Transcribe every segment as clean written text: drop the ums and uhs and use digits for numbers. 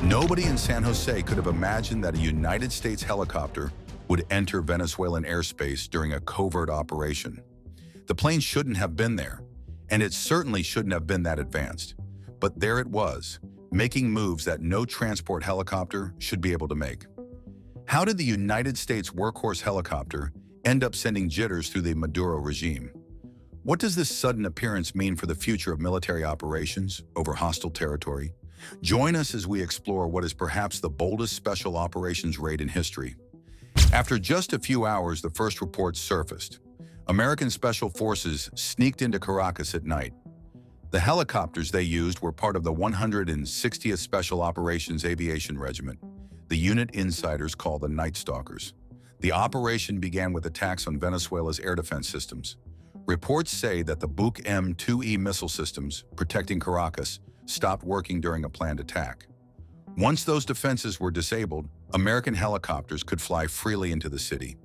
Nobody in San Jose could have imagined that a United States helicopter would enter Venezuelan airspace during a covert operation. The plane shouldn't have been there, and it certainly shouldn't have been that advanced. But there it was, making moves that no transport helicopter should be able to make. How did the United States workhorse helicopter end up sending jitters through the Maduro regime? What does this sudden appearance mean for the future of military operations over hostile territory? Join us as we explore what is perhaps the boldest special operations raid in history. After just a few hours, the first reports surfaced. American Special Forces sneaked into Caracas at night. The helicopters they used were part of the 160th Special Operations Aviation Regiment, the unit insiders call the Night Stalkers. The operation began with attacks on Venezuela's air defense systems. Reports say that the Buk M2E missile systems protecting Caracas stopped working during a planned attack. Once those defenses were disabled, American helicopters could fly freely into the city.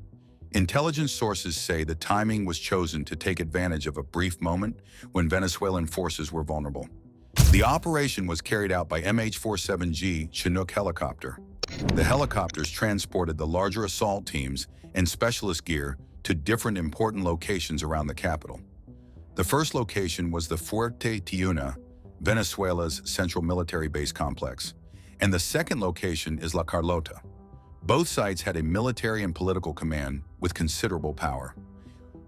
Intelligence sources say the timing was chosen to take advantage of a brief moment when Venezuelan forces were vulnerable. The operation was carried out by MH-47G Chinook helicopter. The helicopters transported the larger assault teams and specialist gear to different important locations around the capital. The first location was the Fuerte Tiuna, Venezuela's central military base complex, and the second location is La Carlota. Both sites had a military and political command with considerable power.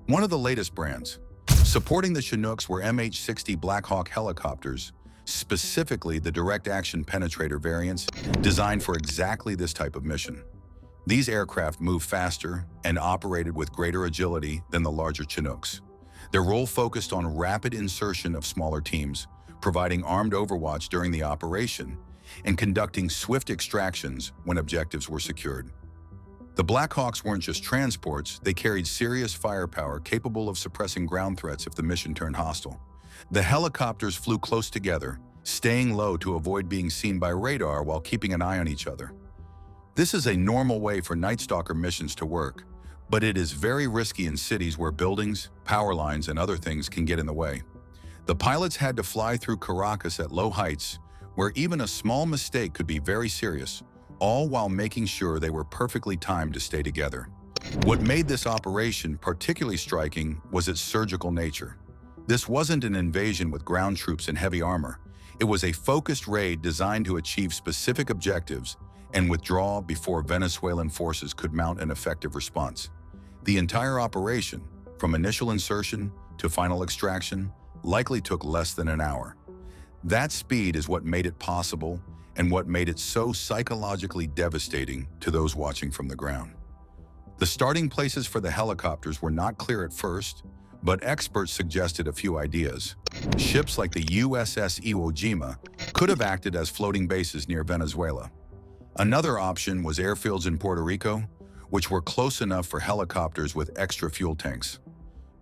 One of the latest brands. Supporting the Chinooks were MH-60 Black Hawk helicopters, specifically the direct-action penetrator variants designed for exactly this type of mission. These aircraft moved faster and operated with greater agility than the larger Chinooks. Their role focused on rapid insertion of smaller teams, providing armed overwatch during the operation, and conducting swift extractions when objectives were secured. The Black Hawks weren't just transports, they carried serious firepower capable of suppressing ground threats if the mission turned hostile. The helicopters flew close together, staying low to avoid being seen by radar while keeping an eye on each other. This is a normal way for Night Stalker missions to work, but it is very risky in cities where buildings, power lines, and other things can get in the way. The pilots had to fly through Caracas at low heights, where even a small mistake could be very serious, all while making sure they were perfectly timed to stay together. What made this operation particularly striking was its surgical nature. This wasn't an invasion with ground troops and heavy armor. It was a focused raid designed to achieve specific objectives and withdraw before Venezuelan forces could mount an effective response. The entire operation, from initial insertion to final extraction, likely took less than an hour. That speed is what made it possible and what made it so psychologically devastating to those watching from the ground. The starting places for the helicopters were not clear at first, but experts suggested a few ideas. Ships like the USS Iwo Jima could have acted as floating bases near Venezuela. Another option was airfields in Puerto Rico, which were close enough for helicopters with extra fuel tanks.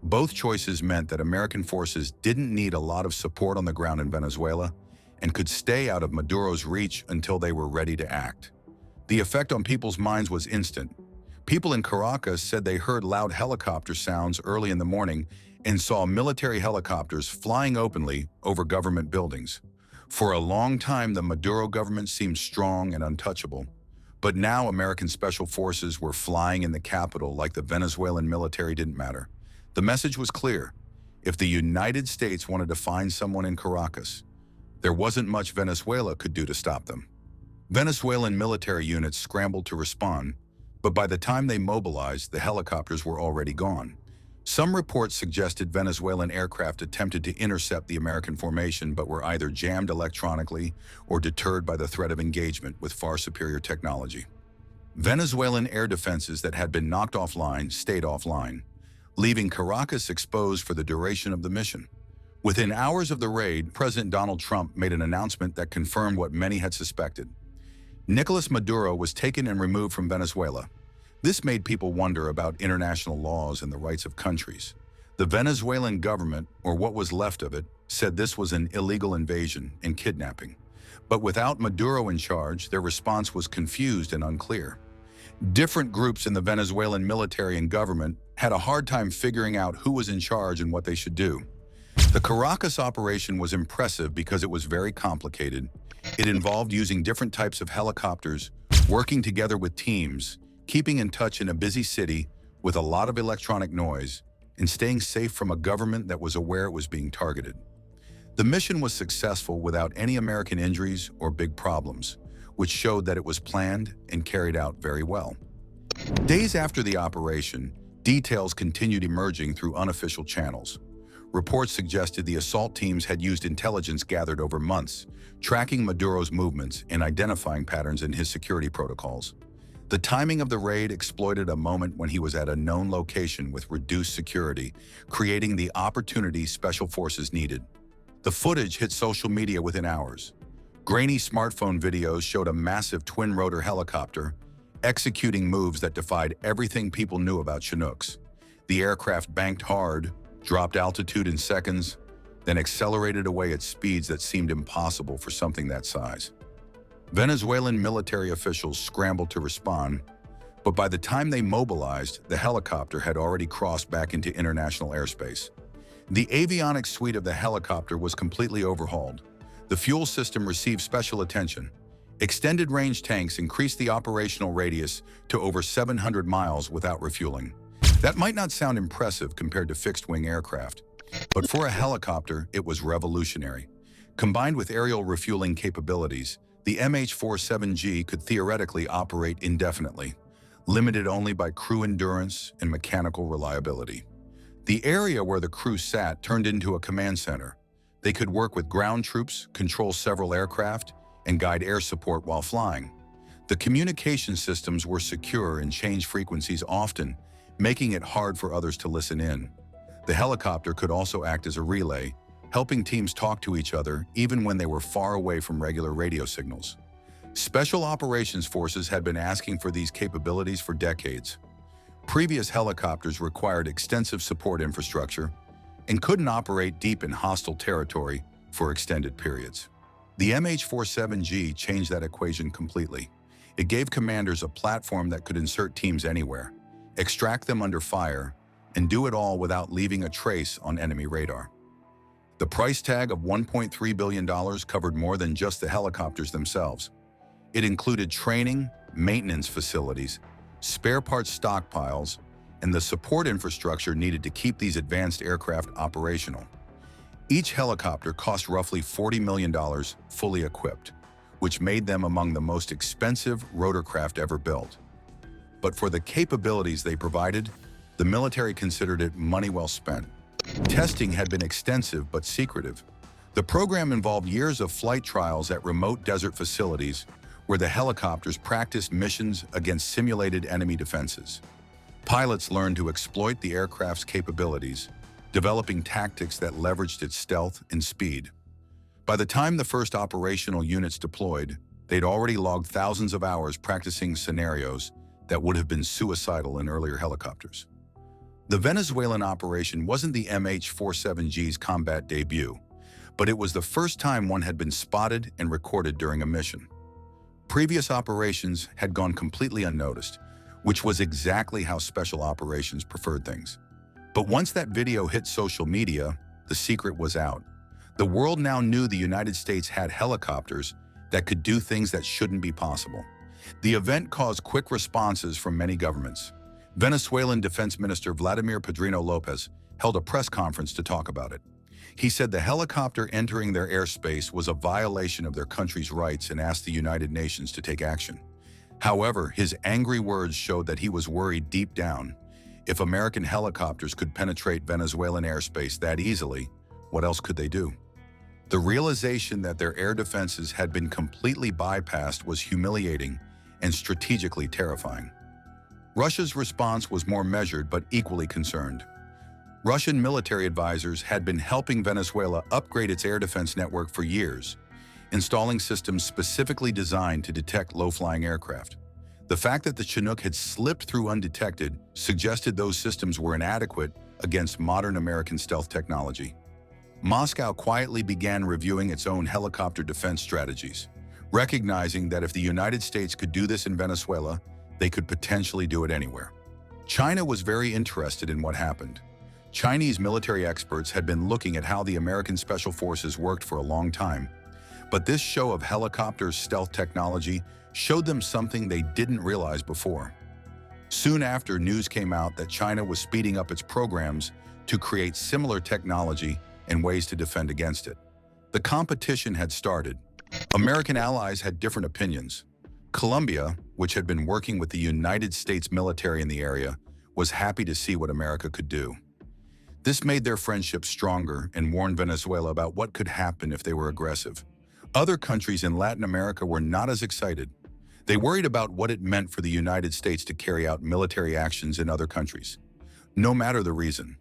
Both choices meant that American forces didn't need a lot of support on the ground in Venezuela and could stay out of Maduro's reach until they were ready to act. The effect on people's minds was instant. People in Caracas said they heard loud helicopter sounds early in the morning and saw military helicopters flying openly over government buildings. For a long time, the Maduro government seemed strong and untouchable. But now American Special Forces were flying in the capital like the Venezuelan military didn't matter. The message was clear. If the United States wanted to find someone in Caracas, there wasn't much Venezuela could do to stop them. Venezuelan military units scrambled to respond, but by the time they mobilized, the helicopters were already gone. Some reports suggested Venezuelan aircraft attempted to intercept the American formation but were either jammed electronically or deterred by the threat of engagement with far superior technology. Venezuelan air defenses that had been knocked offline stayed offline, leaving Caracas exposed for the duration of the mission. Within hours of the raid, President Donald Trump made an announcement that confirmed what many had suspected. Nicolas Maduro was taken and removed from Venezuela. This made people wonder about international laws and the rights of countries. The Venezuelan government, or what was left of it, said this was an illegal invasion and kidnapping. But without Maduro in charge, their response was confused and unclear. Different groups in the Venezuelan military and government had a hard time figuring out who was in charge and what they should do. The Caracas operation was impressive because it was very complicated. It involved using different types of helicopters, working together with teams, keeping in touch in a busy city with a lot of electronic noise, and staying safe from a government that was aware it was being targeted. The mission was successful without any American injuries or big problems, which showed that it was planned and carried out very well. Days after the operation, details continued emerging through unofficial channels. Reports suggested the assault teams had used intelligence gathered over months, tracking Maduro's movements and identifying patterns in his security protocols. The timing of the raid exploited a moment when he was at a known location with reduced security, creating the opportunity special forces needed. The footage hit social media within hours. Grainy smartphone videos showed a massive twin-rotor helicopter executing moves that defied everything people knew about Chinooks. The aircraft banked hard, dropped altitude in seconds, then accelerated away at speeds that seemed impossible for something that size. Venezuelan military officials scrambled to respond, but by the time they mobilized, the helicopter had already crossed back into international airspace. The avionics suite of the helicopter was completely overhauled. The fuel system received special attention. Extended range tanks increased the operational radius to over 700 miles without refueling. That might not sound impressive compared to fixed-wing aircraft, but for a helicopter, it was revolutionary. Combined with aerial refueling capabilities, the MH-47G could theoretically operate indefinitely, limited only by crew endurance and mechanical reliability. The area where the crew sat turned into a command center. They could work with ground troops, control several aircraft, and guide air support while flying. The communication systems were secure and changed frequencies often, making it hard for others to listen in. The helicopter could also act as a relay, helping teams talk to each other even when they were far away from regular radio signals. Special operations forces had been asking for these capabilities for decades. Previous helicopters required extensive support infrastructure and couldn't operate deep in hostile territory for extended periods. The MH-47G changed that equation completely. It gave commanders a platform that could insert teams anywhere, extract them under fire, and do it all without leaving a trace on enemy radar. The price tag of $1.3 billion covered more than just the helicopters themselves. It included training, maintenance facilities, spare parts stockpiles, and the support infrastructure needed to keep these advanced aircraft operational. Each helicopter cost roughly $40 million fully equipped, which made them among the most expensive rotorcraft ever built. But for the capabilities they provided, the military considered it money well spent. Testing had been extensive but secretive. The program involved years of flight trials at remote desert facilities where the helicopters practiced missions against simulated enemy defenses. Pilots learned to exploit the aircraft's capabilities, developing tactics that leveraged its stealth and speed. By the time the first operational units deployed, they'd already logged thousands of hours practicing scenarios that would have been suicidal in earlier helicopters. The Venezuelan operation wasn't the MH-47G's combat debut, but it was the first time one had been spotted and recorded during a mission. Previous operations had gone completely unnoticed, which was exactly how special operations preferred things. But once that video hit social media, the secret was out. The world now knew the United States had helicopters that could do things that shouldn't be possible. The event caused quick responses from many governments. Venezuelan Defense Minister Vladimir Padrino Lopez held a press conference to talk about it. He said the helicopter entering their airspace was a violation of their country's rights and asked the United Nations to take action. However, his angry words showed that he was worried deep down. If American helicopters could penetrate Venezuelan airspace that easily, what else could they do? The realization that their air defenses had been completely bypassed was humiliating and strategically terrifying. Russia's response was more measured but equally concerned. Russian military advisors had been helping Venezuela upgrade its air defense network for years, installing systems specifically designed to detect low-flying aircraft. The fact that the Chinook had slipped through undetected suggested those systems were inadequate against modern American stealth technology. Moscow quietly began reviewing its own helicopter defense strategies, recognizing that if the United States could do this in Venezuela, they could potentially do it anywhere. China was very interested in what happened. Chinese military experts had been looking at how the American Special Forces worked for a long time, but this show of helicopters' stealth technology showed them something they didn't realize before. Soon after, news came out that China was speeding up its programs to create similar technology and ways to defend against it. The competition had started. American allies had different opinions. Colombia, which had been working with the United States military in the area, was happy to see what America could do. This made their friendship stronger and warned Venezuela about what could happen if they were aggressive. Other countries in Latin America were not as excited. They worried about what it meant for the United States to carry out military actions in other countries, no matter the reason.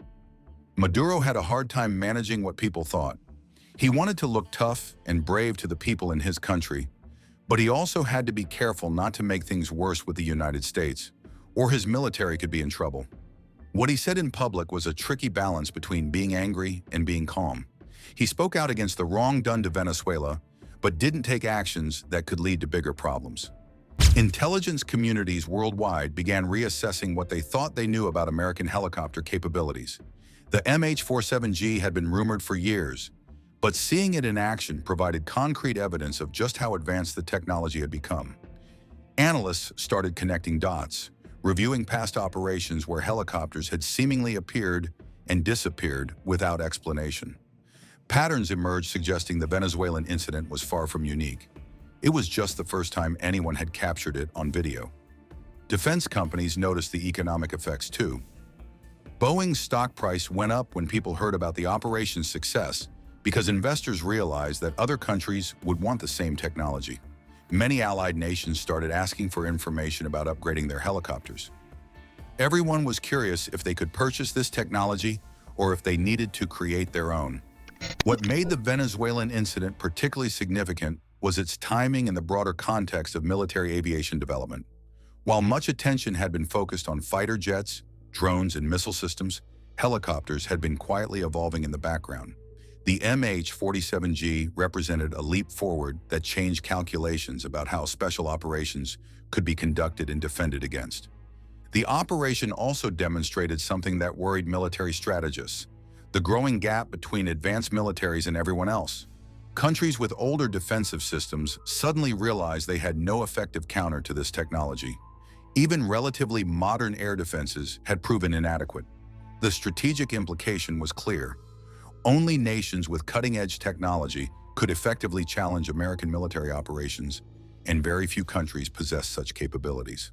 Maduro had a hard time managing what people thought. He wanted to look tough and brave to the people in his country, but he also had to be careful not to make things worse with the United States, or his military could be in trouble. What he said in public was a tricky balance between being angry and being calm. He spoke out against the wrong done to Venezuela, but didn't take actions that could lead to bigger problems. Intelligence communities worldwide began reassessing what they thought they knew about American helicopter capabilities. The MH-47G had been rumored for years, but seeing it in action provided concrete evidence of just how advanced the technology had become. Analysts started connecting dots, reviewing past operations where helicopters had seemingly appeared and disappeared without explanation. Patterns emerged suggesting the Venezuelan incident was far from unique. It was just the first time anyone had captured it on video. Defense companies noticed the economic effects too. Boeing's stock price went up when people heard about the operation's success because investors realized that other countries would want the same technology. Many allied nations started asking for information about upgrading their helicopters. Everyone was curious if they could purchase this technology or if they needed to create their own. What made the Venezuelan incident particularly significant was its timing in the broader context of military aviation development. While much attention had been focused on fighter jets, drones, and missile systems, helicopters had been quietly evolving in the background. The MH-47G represented a leap forward that changed calculations about how special operations could be conducted and defended against. The operation also demonstrated something that worried military strategists: the growing gap between advanced militaries and everyone else. Countries with older defensive systems suddenly realized they had no effective counter to this technology. Even relatively modern air defenses had proven inadequate. The strategic implication was clear. Only nations with cutting-edge technology could effectively challenge American military operations, and very few countries possess such capabilities.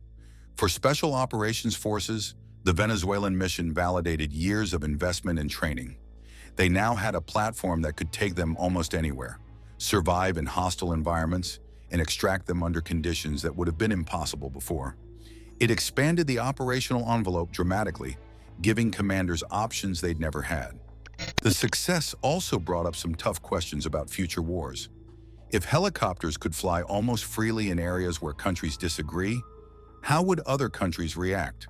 For Special Operations Forces, the Venezuelan mission validated years of investment and training. They now had a platform that could take them almost anywhere, survive in hostile environments, and extract them under conditions that would have been impossible before. It expanded the operational envelope dramatically, giving commanders options they'd never had. The success also brought up some tough questions about future wars. If helicopters could fly almost freely in areas where countries disagree, how would other countries react?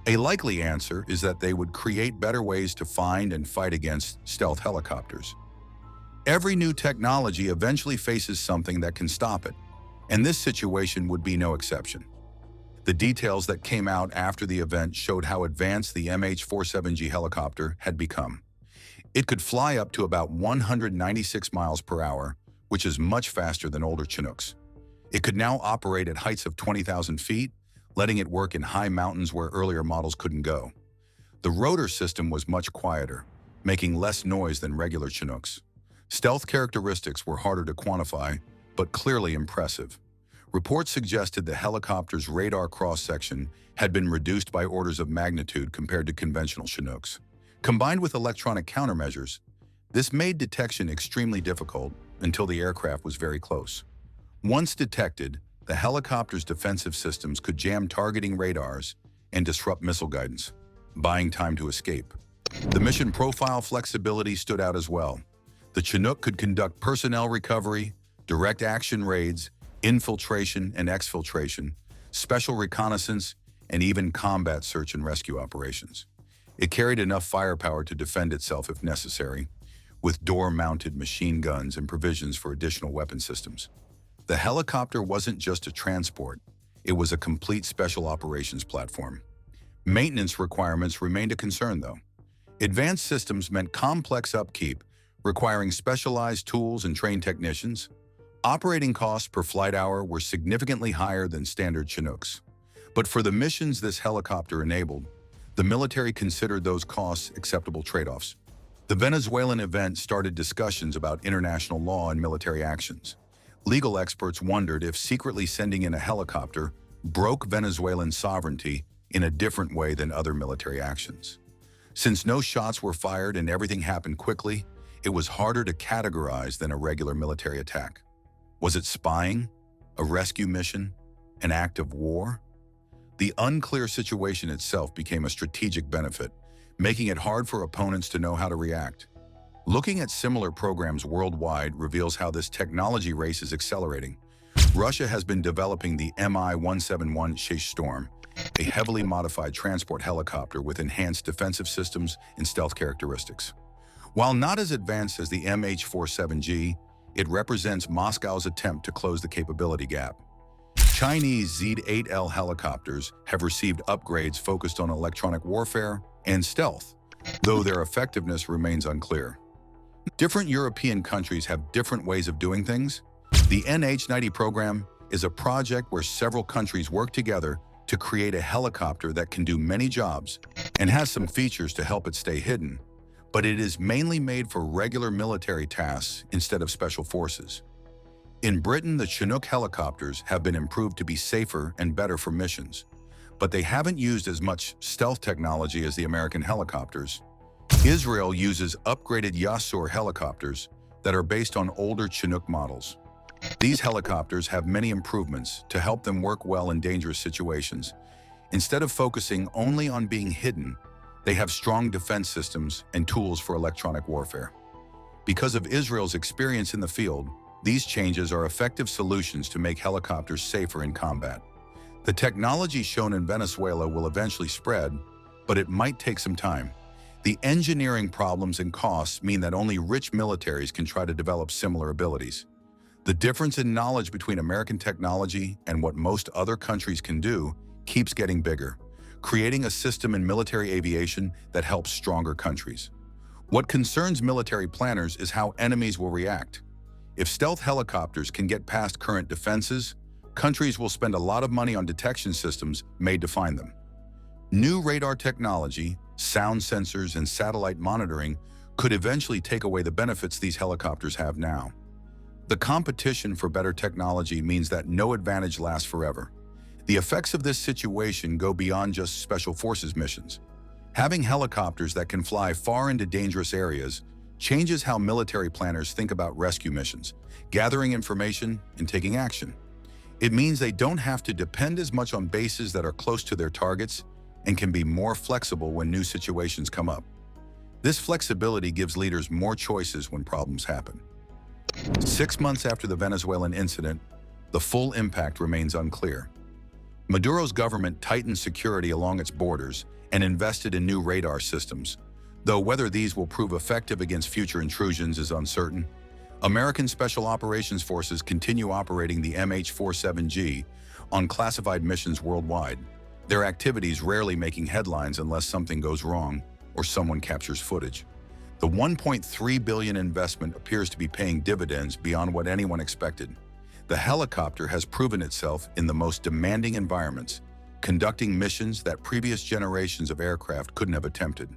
A likely answer is that they would create better ways to find and fight against stealth helicopters. Every new technology eventually faces something that can stop it, and this situation would be no exception. The details that came out after the event showed how advanced the MH-47G helicopter had become. It could fly up to about 196 miles per hour, which is much faster than older Chinooks. It could now operate at heights of 20,000 feet, letting it work in high mountains where earlier models couldn't go. The rotor system was much quieter, making less noise than regular Chinooks. Stealth characteristics were harder to quantify, but clearly impressive. Reports suggested the helicopter's radar cross-section had been reduced by orders of magnitude compared to conventional Chinooks. Combined with electronic countermeasures, this made detection extremely difficult until the aircraft was very close. Once detected, the helicopter's defensive systems could jam targeting radars and disrupt missile guidance, buying time to escape. The mission profile flexibility stood out as well. The Chinook could conduct personnel recovery, direct action raids, infiltration and exfiltration, special reconnaissance, and even combat search and rescue operations. It carried enough firepower to defend itself if necessary, with door-mounted machine guns and provisions for additional weapon systems. The helicopter wasn't just a transport, it was a complete special operations platform. Maintenance requirements remained a concern, though. Advanced systems meant complex upkeep, requiring specialized tools and trained technicians. Operating costs per flight hour were significantly higher than standard Chinooks. But for the missions this helicopter enabled, the military considered those costs acceptable trade-offs. The Venezuelan event started discussions about international law and military actions. Legal experts wondered if secretly sending in a helicopter broke Venezuelan sovereignty in a different way than other military actions. Since no shots were fired and everything happened quickly, it was harder to categorize than a regular military attack. Was it spying, a rescue mission, an act of war? The unclear situation itself became a strategic benefit, making it hard for opponents to know how to react. Looking at similar programs worldwide reveals how this technology race is accelerating. Russia has been developing the Mi-171 Storm, a heavily modified transport helicopter with enhanced defensive systems and stealth characteristics. While not as advanced as the MH-47G, it represents Moscow's attempt to close the capability gap. Chinese Z-8L helicopters have received upgrades focused on electronic warfare and stealth, though their effectiveness remains unclear. Different European countries have different ways of doing things. The NH-90 program is a project where several countries work together to create a helicopter that can do many jobs and has some features to help it stay hidden, but it is mainly made for regular military tasks instead of special forces. In Britain, the Chinook helicopters have been improved to be safer and better for missions, but they haven't used as much stealth technology as the American helicopters. Israel uses upgraded Yasur helicopters that are based on older Chinook models. These helicopters have many improvements to help them work well in dangerous situations. Instead of focusing only on being hidden, they have strong defense systems and tools for electronic warfare. Because of Israel's experience in the field, these changes are effective solutions to make helicopters safer in combat. The technology shown in Venezuela will eventually spread, but it might take some time. The engineering problems and costs mean that only rich militaries can try to develop similar abilities. The difference in knowledge between American technology and what most other countries can do keeps getting bigger, creating a system in military aviation that helps stronger countries. What concerns military planners is how enemies will react. If stealth helicopters can get past current defenses, countries will spend a lot of money on detection systems made to find them. New radar technology, sound sensors, and satellite monitoring could eventually take away the benefits these helicopters have now. The competition for better technology means that no advantage lasts forever. The effects of this situation go beyond just special forces missions. Having helicopters that can fly far into dangerous areas changes how military planners think about rescue missions, gathering information, and taking action. It means they don't have to depend as much on bases that are close to their targets and can be more flexible when new situations come up. This flexibility gives leaders more choices when problems happen. 6 months after the Venezuelan incident, the full impact remains unclear. Maduro's government tightened security along its borders and invested in new radar systems, though whether these will prove effective against future intrusions is uncertain. American Special Operations Forces continue operating the MH-47G on classified missions worldwide, their activities rarely making headlines unless something goes wrong or someone captures footage. The $1.3 billion investment appears to be paying dividends beyond what anyone expected. The helicopter has proven itself in the most demanding environments, conducting missions that previous generations of aircraft couldn't have attempted.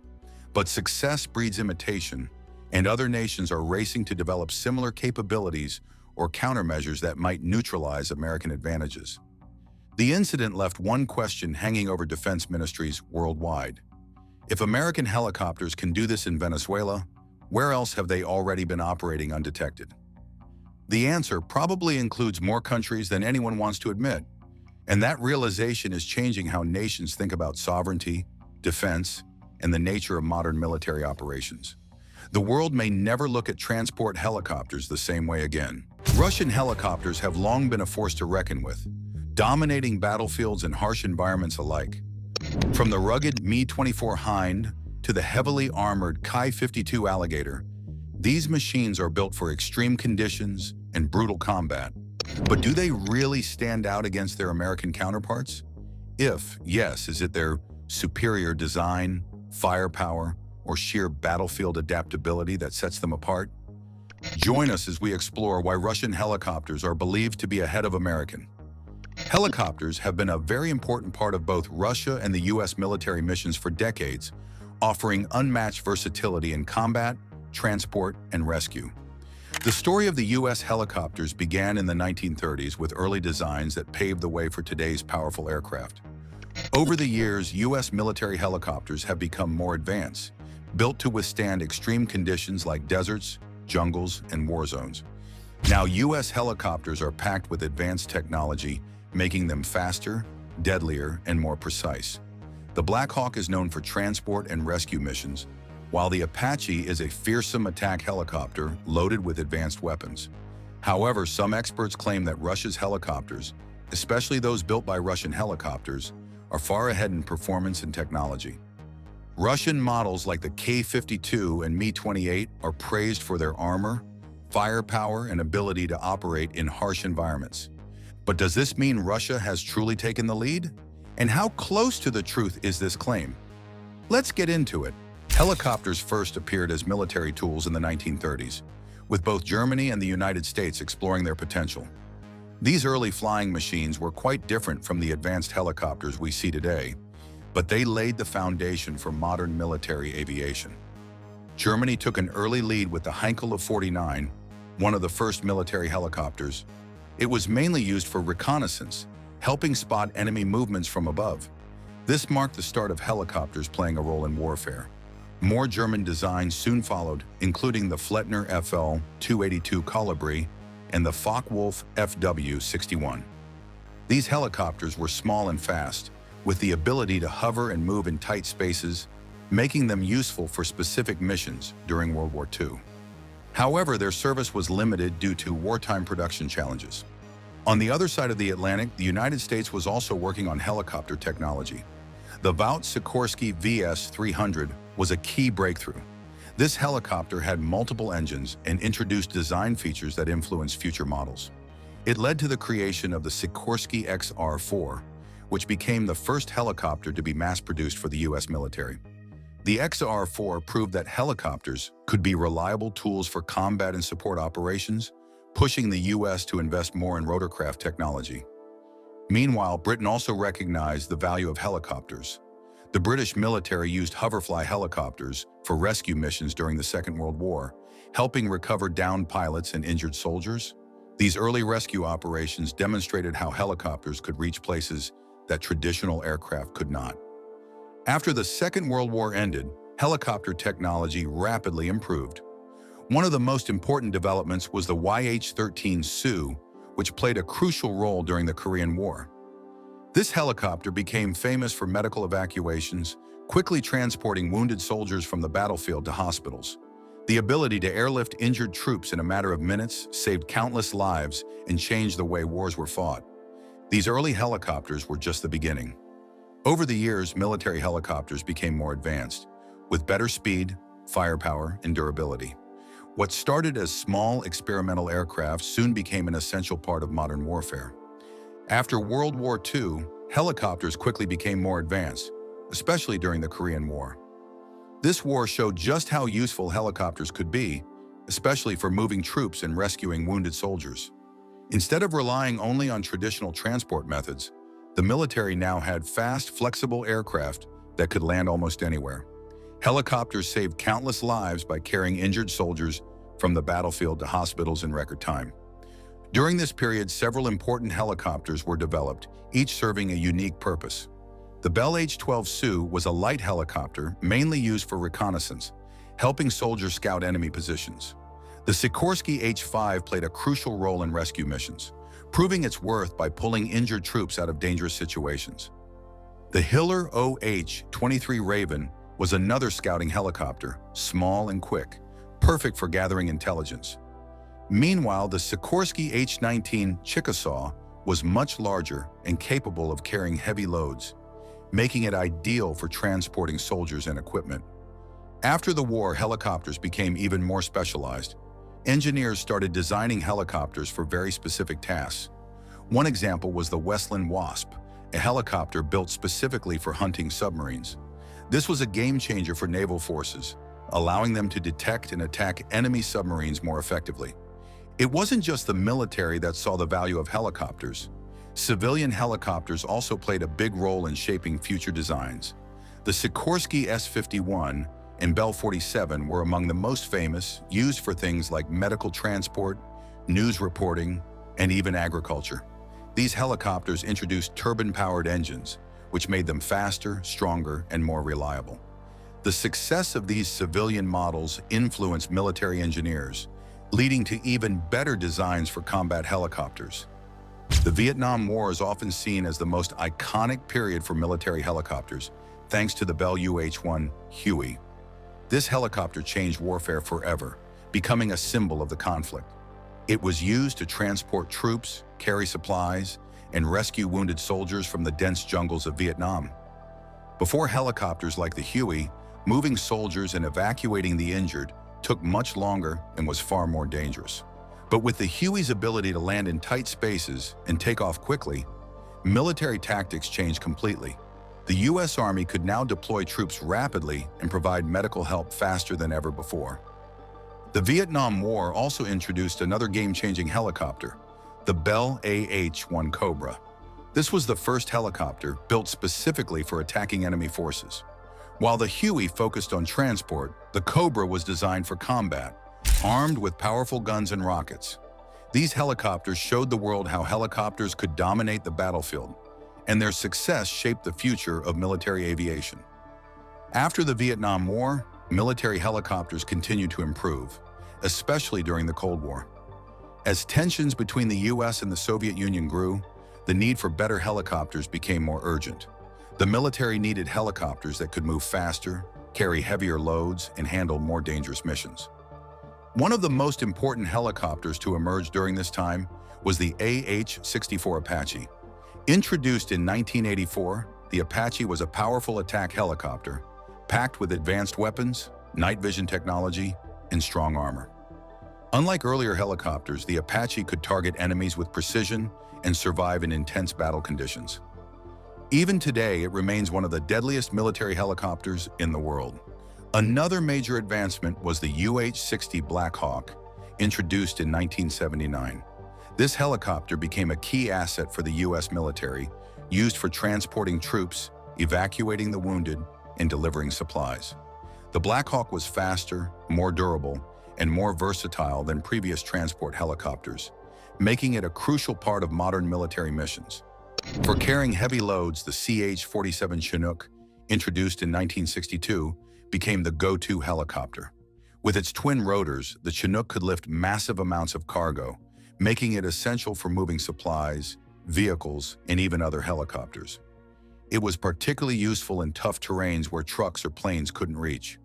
But success breeds imitation, and other nations are racing to develop similar capabilities or countermeasures that might neutralize American advantages. The incident left one question hanging over defense ministries worldwide. If American helicopters can do this in Venezuela, where else have they already been operating undetected? The answer probably includes more countries than anyone wants to admit, and that realization is changing how nations think about sovereignty, defense, and the nature of modern military operations. The world may never look at transport helicopters the same way again. Russian helicopters have long been a force to reckon with, dominating battlefields and harsh environments alike. From the rugged Mi-24 Hind to the heavily armored Ki-52 Alligator, these machines are built for extreme conditions and brutal combat. But do they really stand out against their American counterparts? If yes, is it their superior design, firepower, or sheer battlefield adaptability that sets them apart? Join us as we explore why Russian helicopters are believed to be ahead of American. Helicopters have been a very important part of both Russia and the U.S. military missions for decades, offering unmatched versatility in combat, transport, and rescue. The story of the U.S. helicopters began in the 1930s with early designs that paved the way for today's powerful aircraft. Over the years, U.S. military helicopters have become more advanced, built to withstand extreme conditions like deserts, jungles, and war zones. Now, U.S. helicopters are packed with advanced technology, making them faster, deadlier, and more precise. The Black Hawk is known for transport and rescue missions, while the Apache is a fearsome attack helicopter loaded with advanced weapons. However, some experts claim that Russia's helicopters, especially those built by Russian helicopters, are far ahead in performance and technology. Russian models like the K-52 and Mi-28 are praised for their armor, firepower, and ability to operate in harsh environments. But does this mean Russia has truly taken the lead? And how close to the truth is this claim? Let's get into it. Helicopters first appeared as military tools in the 1930s, with both Germany and the United States exploring their potential. These early flying machines were quite different from the advanced helicopters we see today, but they laid the foundation for modern military aviation. Germany took an early lead with the Heinkel 49, one of the first military helicopters. It was mainly used for reconnaissance, helping spot enemy movements from above. This marked the start of helicopters playing a role in warfare. More German designs soon followed, including the Flettner FL-282 Colibri and the Focke-Wulf FW-61. These helicopters were small and fast, with the ability to hover and move in tight spaces, making them useful for specific missions during World War II. However, their service was limited due to wartime production challenges. On the other side of the Atlantic, the United States was also working on helicopter technology. The Vought Sikorsky VS-300 was a key breakthrough. This helicopter had multiple engines and introduced design features that influenced future models. It led to the creation of the Sikorsky XR-4, which became the first helicopter to be mass-produced for the U.S. military. The XR-4 proved that helicopters could be reliable tools for combat and support operations, pushing the U.S. to invest more in rotorcraft technology. Meanwhile, Britain also recognized the value of helicopters. The British military used hoverfly helicopters for rescue missions during the Second World War, helping recover downed pilots and injured soldiers. These early rescue operations demonstrated how helicopters could reach places that traditional aircraft could not. After the Second World War ended, helicopter technology rapidly improved. One of the most important developments was the YH-13 Sioux, which played a crucial role during the Korean War. This helicopter became famous for medical evacuations, quickly transporting wounded soldiers from the battlefield to hospitals. The ability to airlift injured troops in a matter of minutes saved countless lives and changed the way wars were fought. These early helicopters were just the beginning. Over the years, military helicopters became more advanced, with better speed, firepower, and durability. What started as small experimental aircraft soon became an essential part of modern warfare. After World War II, helicopters quickly became more advanced, especially during the Korean War. This war showed just how useful helicopters could be, especially for moving troops and rescuing wounded soldiers. Instead of relying only on traditional transport methods, the military now had fast, flexible aircraft that could land almost anywhere. Helicopters saved countless lives by carrying injured soldiers from the battlefield to hospitals in record time. During this period, several important helicopters were developed, each serving a unique purpose. The Bell H-12 Sioux was a light helicopter mainly used for reconnaissance, helping soldiers scout enemy positions. The Sikorsky H-5 played a crucial role in rescue missions, proving its worth by pulling injured troops out of dangerous situations. The Hiller OH-23 Raven was another scouting helicopter, small and quick, perfect for gathering intelligence. Meanwhile, the Sikorsky H-19 Chickasaw was much larger and capable of carrying heavy loads, making it ideal for transporting soldiers and equipment. After the war, helicopters became even more specialized. Engineers started designing helicopters for very specific tasks. One example was the Westland Wasp, a helicopter built specifically for hunting submarines. This was a game changer for naval forces, allowing them to detect and attack enemy submarines more effectively. It wasn't just the military that saw the value of helicopters. Civilian helicopters also played a big role in shaping future designs. The Sikorsky S-51 and Bell 47 were among the most famous, used for things like medical transport, news reporting, and even agriculture. These helicopters introduced turbine-powered engines, which made them faster, stronger, and more reliable. The success of these civilian models influenced military engineers, leading to even better designs for combat helicopters. The Vietnam War is often seen as the most iconic period for military helicopters, thanks to the Bell UH-1 Huey. This helicopter changed warfare forever, becoming a symbol of the conflict. It was used to transport troops, carry supplies, and rescue wounded soldiers from the dense jungles of Vietnam. Before helicopters like the Huey, moving soldiers and evacuating the injured took much longer and was far more dangerous. But with the Huey's ability to land in tight spaces and take off quickly, military tactics changed completely. The U.S. Army could now deploy troops rapidly and provide medical help faster than ever before. The Vietnam War also introduced another game-changing helicopter, the Bell AH-1 Cobra. This was the first helicopter built specifically for attacking enemy forces. While the Huey focused on transport, the Cobra was designed for combat, armed with powerful guns and rockets. These helicopters showed the world how helicopters could dominate the battlefield, and their success shaped the future of military aviation. After the Vietnam War, military helicopters continued to improve, especially during the Cold War. As tensions between the U.S. and the Soviet Union grew, the need for better helicopters became more urgent. The military needed helicopters that could move faster, carry heavier loads, and handle more dangerous missions. One of the most important helicopters to emerge during this time was the AH-64 Apache. Introduced in 1984, the Apache was a powerful attack helicopter, packed with advanced weapons, night vision technology, and strong armor. Unlike earlier helicopters, the Apache could target enemies with precision and survive in intense battle conditions. Even today, it remains one of the deadliest military helicopters in the world. Another major advancement was the UH-60 Black Hawk, introduced in 1979. This helicopter became a key asset for the U.S. military, used for transporting troops, evacuating the wounded, and delivering supplies. The Black Hawk was faster, more durable, and more versatile than previous transport helicopters, making it a crucial part of modern military missions. For carrying heavy loads, the CH-47 Chinook, introduced in 1962, became the go-to helicopter. With its twin rotors, the Chinook could lift massive amounts of cargo, making it essential for moving supplies, vehicles, and even other helicopters. It was particularly useful in tough terrains where trucks or planes couldn't reach.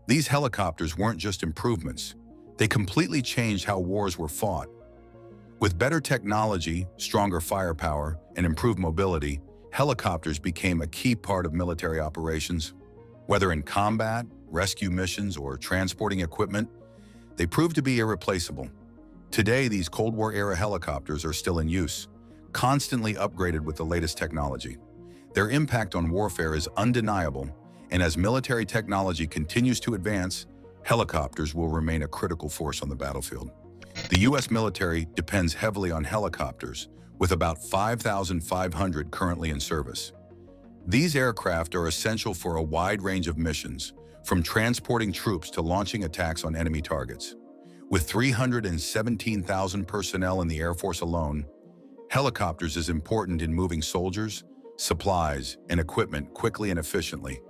These helicopters weren't just improvements. They completely changed how wars were fought. With better technology, stronger firepower, and improved mobility, helicopters became a key part of military operations. Whether in combat, rescue missions, or transporting equipment, they proved to be irreplaceable. Today, these Cold War-era helicopters are still in use, constantly upgraded with the latest technology. Their impact on warfare is undeniable, and as military technology continues to advance, helicopters will remain a critical force on the battlefield. The U.S. military depends heavily on helicopters, with about 5,500 currently in service. These aircraft are essential for a wide range of missions, from transporting troops to launching attacks on enemy targets. With 317,000 personnel in the Air Force alone, helicopters is important in moving soldiers, supplies, and equipment quickly and efficiently.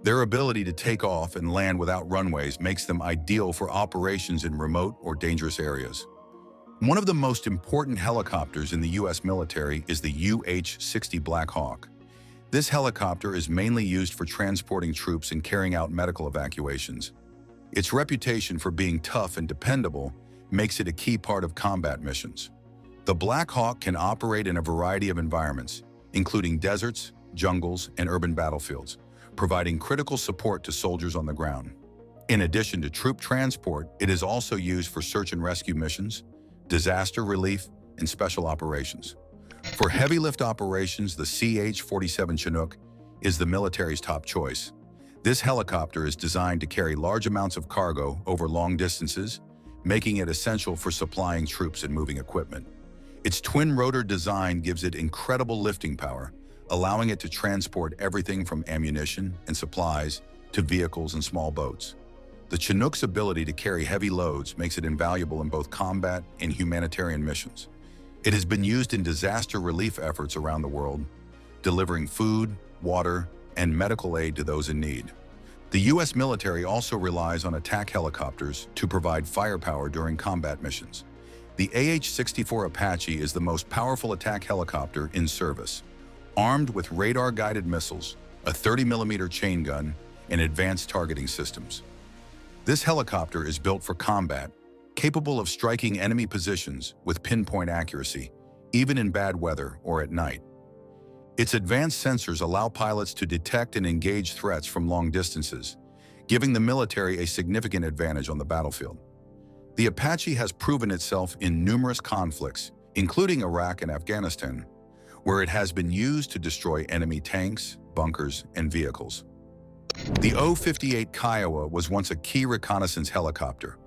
Their ability to take off and land without runways makes them ideal for operations in remote or dangerous areas. One of the most important helicopters in the U.S. military is the UH-60 Black Hawk. This helicopter is mainly used for transporting troops and carrying out medical evacuations. Its reputation for being tough and dependable makes it a key part of combat missions. The Black Hawk can operate in a variety of environments, including deserts, jungles, and urban battlefields, providing critical support to soldiers on the ground. In addition to troop transport, it is also used for search and rescue missions, disaster relief, and special operations. For heavy lift operations, the CH-47 Chinook is the military's top choice. This helicopter is designed to carry large amounts of cargo over long distances, making it essential for supplying troops and moving equipment. Its twin-rotor design gives it incredible lifting power, allowing it to transport everything from ammunition and supplies to vehicles and small boats. The Chinook's ability to carry heavy loads makes it invaluable in both combat and humanitarian missions. It has been used in disaster relief efforts around the world, delivering food, water, and medical aid to those in need. The U.S. military also relies on attack helicopters to provide firepower during combat missions. The AH-64 Apache is the most powerful attack helicopter in service, armed with radar-guided missiles, a 30mm chain gun, and advanced targeting systems. This helicopter is built for combat, capable of striking enemy positions with pinpoint accuracy, even in bad weather or at night. Its advanced sensors allow pilots to detect and engage threats from long distances, giving the military a significant advantage on the battlefield. The Apache has proven itself in numerous conflicts, including Iraq and Afghanistan, where it has been used to destroy enemy tanks, bunkers, and vehicles. The O-58 Kiowa was once a key reconnaissance helicopter,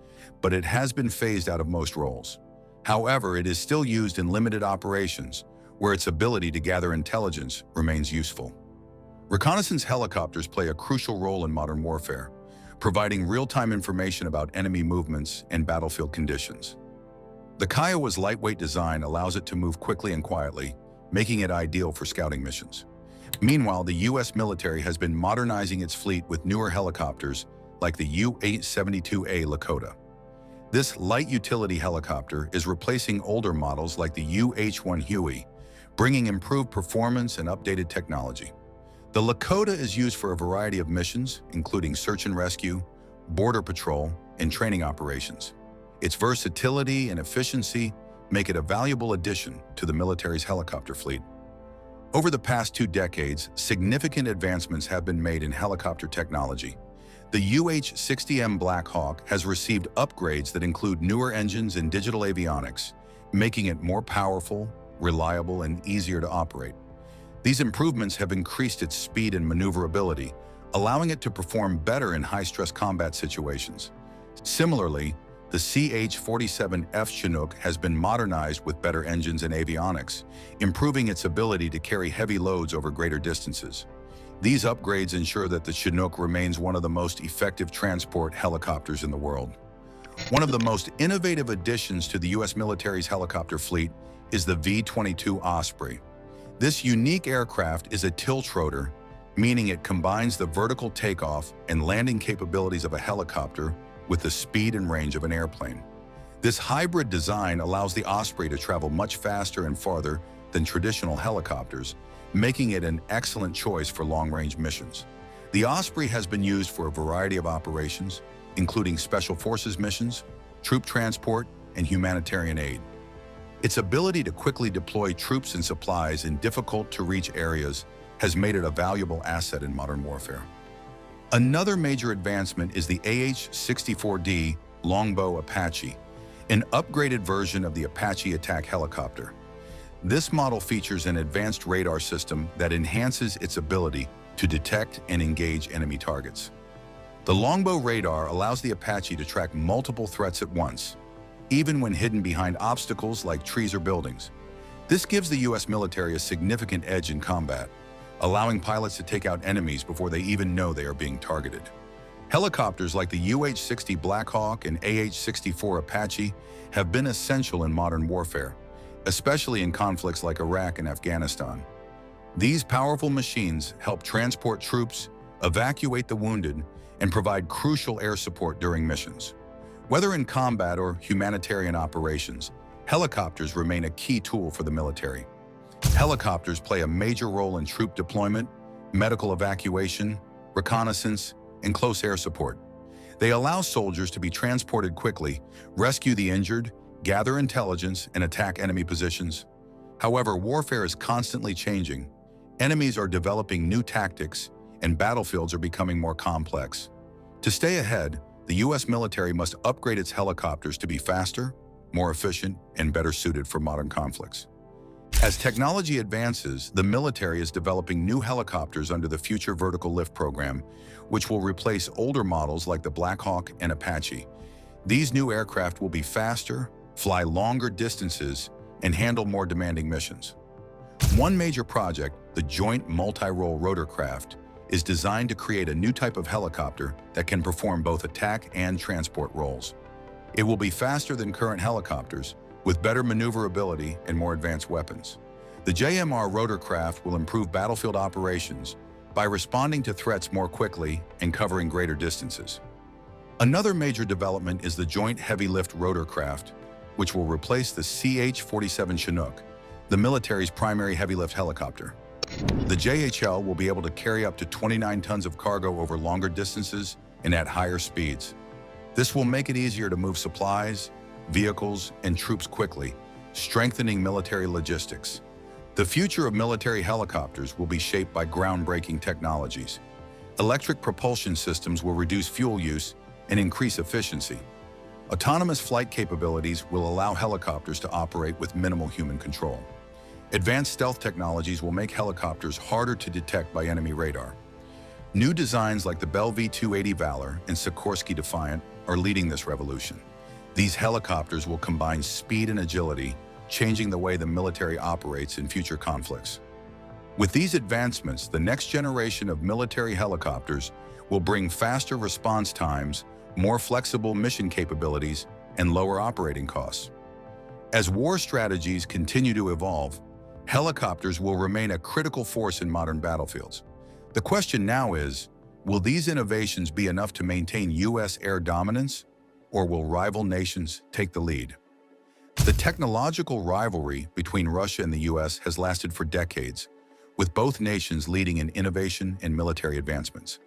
but it has been phased out of most roles. However, it is still used in limited operations, where its ability to gather intelligence remains useful. Reconnaissance helicopters play a crucial role in modern warfare, providing real-time information about enemy movements and battlefield conditions. The Kiowa's lightweight design allows it to move quickly and quietly, making it ideal for scouting missions. Meanwhile, the U.S. military has been modernizing its fleet with newer helicopters like the U-872A Lakota. This light utility helicopter is replacing older models like the UH-1 Huey, bringing improved performance and updated technology. The Lakota is used for a variety of missions, including search and rescue, border patrol, and training operations. Its versatility and efficiency make it a valuable addition to the military's helicopter fleet. Over the past 2 decades, significant advancements have been made in helicopter technology. The UH-60M Black Hawk has received upgrades that include newer engines and digital avionics, making it more powerful, reliable, and easier to operate. These improvements have increased its speed and maneuverability, allowing it to perform better in high-stress combat situations. Similarly, the CH-47F Chinook has been modernized with better engines and avionics, improving its ability to carry heavy loads over greater distances. These upgrades ensure that the Chinook remains one of the most effective transport helicopters in the world. One of the most innovative additions to the U.S. military's helicopter fleet is the V-22 Osprey. This unique aircraft is a tiltrotor, meaning it combines the vertical takeoff and landing capabilities of a helicopter with the speed and range of an airplane. This hybrid design allows the Osprey to travel much faster and farther than traditional helicopters, making it an excellent choice for long-range missions. The Osprey has been used for a variety of operations, including special forces missions, troop transport, and humanitarian aid. Its ability to quickly deploy troops and supplies in difficult-to-reach areas has made it a valuable asset in modern warfare. Another major advancement is the AH-64D Longbow Apache, an upgraded version of the Apache attack helicopter. This model features an advanced radar system that enhances its ability to detect and engage enemy targets. The Longbow radar allows the Apache to track multiple threats at once, even when hidden behind obstacles like trees or buildings. This gives the U.S. military a significant edge in combat, allowing pilots to take out enemies before they even know they are being targeted. Helicopters like the UH-60 Black Hawk and AH-64 Apache have been essential in modern warfare, especially in conflicts like Iraq and Afghanistan. These powerful machines help transport troops, evacuate the wounded, and provide crucial air support during missions. Whether in combat or humanitarian operations, helicopters remain a key tool for the military. Helicopters play a major role in troop deployment, medical evacuation, reconnaissance, and close air support. They allow soldiers to be transported quickly, rescue the injured, gather intelligence, and attack enemy positions. However, warfare is constantly changing. Enemies are developing new tactics, and battlefields are becoming more complex. To stay ahead, the U.S. military must upgrade its helicopters to be faster, more efficient, and better suited for modern conflicts. As technology advances, the military is developing new helicopters under the Future Vertical Lift program, which will replace older models like the Black Hawk and Apache. These new aircraft will be faster, fly longer distances, and handle more demanding missions. One major project, the Joint Multi-Role Rotorcraft, is designed to create a new type of helicopter that can perform both attack and transport roles. It will be faster than current helicopters, with better maneuverability and more advanced weapons. The JMR rotorcraft will improve battlefield operations by responding to threats more quickly and covering greater distances. Another major development is the Joint Heavy Lift Rotorcraft, which will replace the CH-47 Chinook, the military's primary heavy lift helicopter. The JHL will be able to carry up to 29 tons of cargo over longer distances and at higher speeds. This will make it easier to move supplies, vehicles, and troops quickly, strengthening military logistics. The future of military helicopters will be shaped by groundbreaking technologies. Electric propulsion systems will reduce fuel use and increase efficiency. Autonomous flight capabilities will allow helicopters to operate with minimal human control. Advanced stealth technologies will make helicopters harder to detect by enemy radar. New designs like the Bell V-280 Valor and Sikorsky Defiant are leading this revolution. These helicopters will combine speed and agility, changing the way the military operates in future conflicts. With these advancements, the next generation of military helicopters will bring faster response times, more flexible mission capabilities, and lower operating costs. As war strategies continue to evolve, helicopters will remain a critical force in modern battlefields. The question now is, will these innovations be enough to maintain U.S. air dominance, or will rival nations take the lead? The technological rivalry between Russia and the U.S. has lasted for decades, with both nations leading in innovation and military advancements.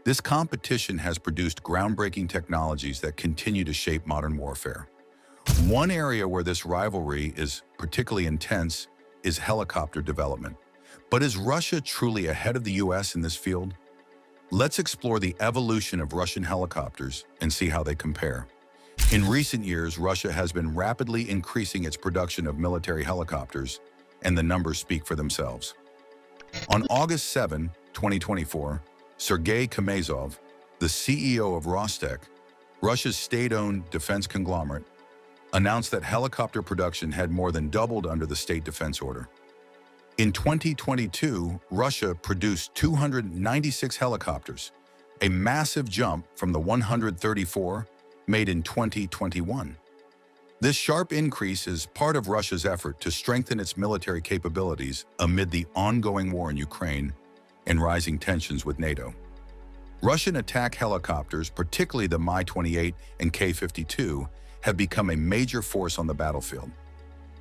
This competition has produced groundbreaking technologies that continue to shape modern warfare. One area where this rivalry is particularly intense is helicopter development. But is Russia truly ahead of the U.S. in this field? Let's explore the evolution of Russian helicopters and see how they compare. In recent years, Russia has been rapidly increasing its production of military helicopters, and the numbers speak for themselves. On August 7, 2024, Sergei Kamazov, the CEO of Rostec, Russia's state-owned defense conglomerate, announced that helicopter production had more than doubled under the state defense order. In 2022, Russia produced 296 helicopters, a massive jump from the 134 made in 2021. This sharp increase is part of Russia's effort to strengthen its military capabilities amid the ongoing war in Ukraine and rising tensions with NATO. Russian attack helicopters, particularly the Mi-28 and K-52, have become a major force on the battlefield.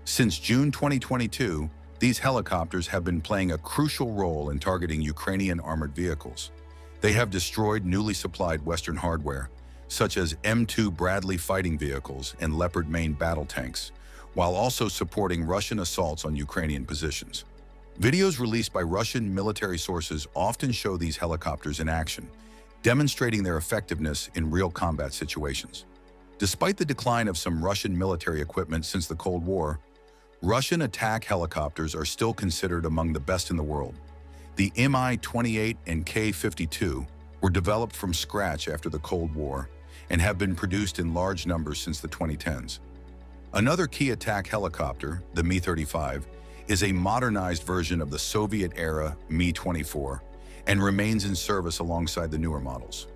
Since June 2022, these helicopters have been playing a crucial role in targeting Ukrainian armored vehicles. They have destroyed newly supplied Western hardware, such as M2 Bradley fighting vehicles and Leopard main battle tanks, while also supporting Russian assaults on Ukrainian positions. Videos released by Russian military sources often show these helicopters in action, demonstrating their effectiveness in real combat situations. Despite the decline of some Russian military equipment since the Cold War, Russian attack helicopters are still considered among the best in the world. The Mi-28 and K-52 were developed from scratch after the Cold War and have been produced in large numbers since the 2010s. Another key attack helicopter, the Mi-35, is a modernized version of the Soviet-era Mi-24 and remains in service alongside the newer models.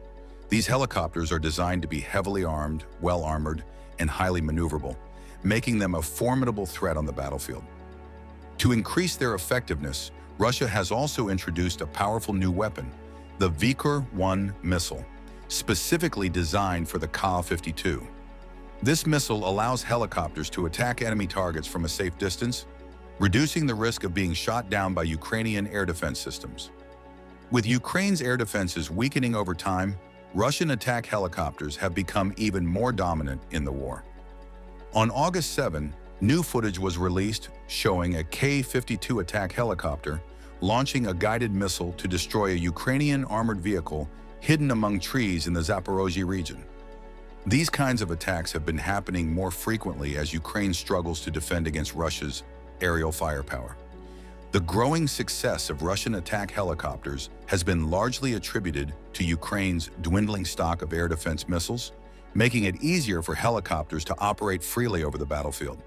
These helicopters are designed to be heavily armed, well-armored, and highly maneuverable, making them a formidable threat on the battlefield. To increase their effectiveness, Russia has also introduced a powerful new weapon, the Vikhor-1 missile, specifically designed for the Ka-52. This missile allows helicopters to attack enemy targets from a safe distance, reducing the risk of being shot down by Ukrainian air defense systems. With Ukraine's air defenses weakening over time, Russian attack helicopters have become even more dominant in the war. On August 7, new footage was released showing a K-52 attack helicopter launching a guided missile to destroy a Ukrainian armored vehicle hidden among trees in the Zaporozhye region. These kinds of attacks have been happening more frequently as Ukraine struggles to defend against Russia's aerial firepower. The growing success of Russian attack helicopters has been largely attributed to Ukraine's dwindling stock of air defense missiles, making it easier for helicopters to operate freely over the battlefield.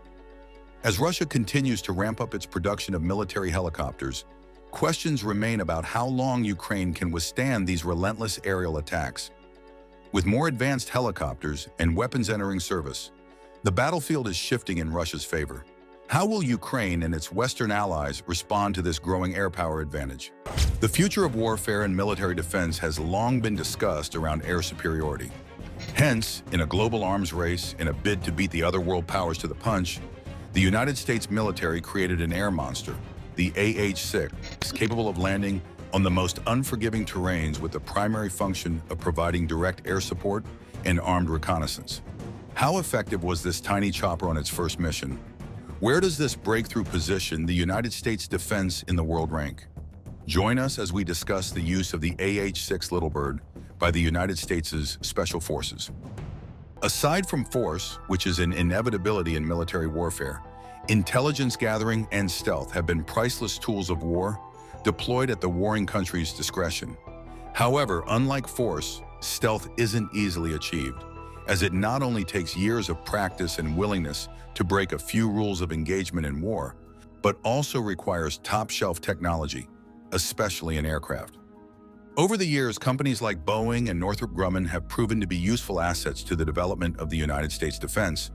As Russia continues to ramp up its production of military helicopters, questions remain about how long Ukraine can withstand these relentless aerial attacks. With more advanced helicopters and weapons entering service, the battlefield is shifting in Russia's favor. How will Ukraine and its Western allies respond to this growing air power advantage? The future of warfare and military defense has long been discussed around air superiority. Hence, in a global arms race, in a bid to beat the other world powers to the punch, the United States military created an air monster, the AH-6, capable of landing on the most unforgiving terrains with the primary function of providing direct air support and armed reconnaissance. How effective was this tiny chopper on its first mission? Where does this breakthrough position the United States defense in the world rank? Join us as we discuss the use of the AH-6 Little Bird by the United States' Special Forces. Aside from force, which is an inevitability in military warfare, intelligence gathering and stealth have been priceless tools of war deployed at the warring country's discretion. However, unlike force, stealth isn't easily achieved, as it not only takes years of practice and willingness to break a few rules of engagement in war, but also requires top-shelf technology, especially in aircraft. Over the years, companies like Boeing and Northrop Grumman have proven to be useful assets to the development of the United States defense,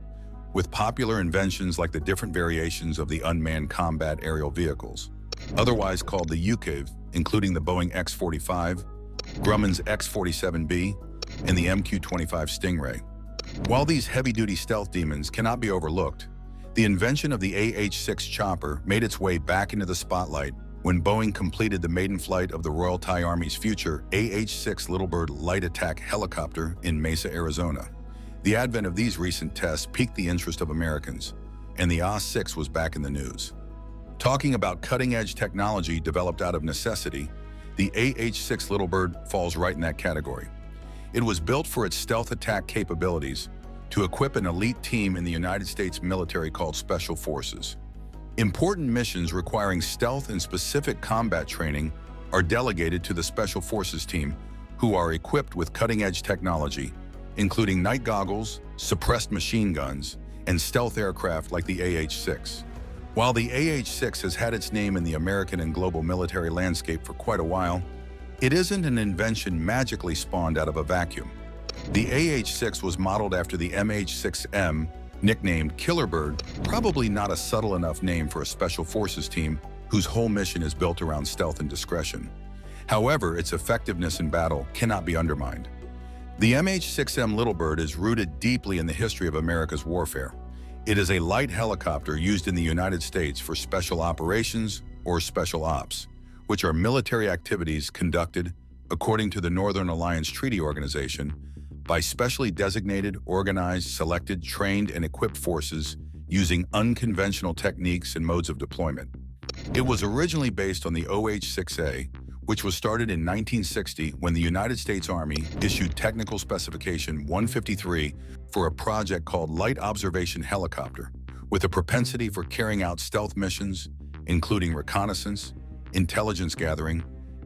with popular inventions like the different variations of the unmanned combat aerial vehicles, otherwise called the UCAV, including the Boeing X-45, Grumman's X-47B, and the MQ-25 Stingray. While these heavy-duty stealth demons cannot be overlooked, the invention of the AH-6 chopper made its way back into the spotlight when Boeing completed the maiden flight of the Royal Thai Army's future AH-6 Little Bird light attack helicopter in Mesa, Arizona. The advent of these recent tests piqued the interest of Americans, and the AH-6 was back in the news. Talking about cutting-edge technology developed out of necessity, the AH-6 Little Bird falls right in that category. It was built for its stealth attack capabilities to equip an elite team in the United States military called Special Forces. Important missions requiring stealth and specific combat training are delegated to the Special Forces team, who are equipped with cutting-edge technology, including night goggles, suppressed machine guns, and stealth aircraft like the AH-6. While the AH-6 has had its name in the American and global military landscape for quite a while, it isn't an invention magically spawned out of a vacuum. The AH-6 was modeled after the MH-6M, nicknamed Killer Bird, probably not a subtle enough name for a Special Forces team whose whole mission is built around stealth and discretion. However, its effectiveness in battle cannot be undermined. The MH-6M Little Bird is rooted deeply in the history of America's warfare. It is a light helicopter used in the United States for special operations or special ops, which are military activities conducted, according to the Northern Alliance Treaty Organization, by specially designated, organized, selected, trained, and equipped forces using unconventional techniques and modes of deployment. It was originally based on the OH-6A, which was started in 1960 when the United States Army issued Technical Specification 153 for a project called Light Observation Helicopter, with a propensity for carrying out stealth missions, including reconnaissance, intelligence gathering,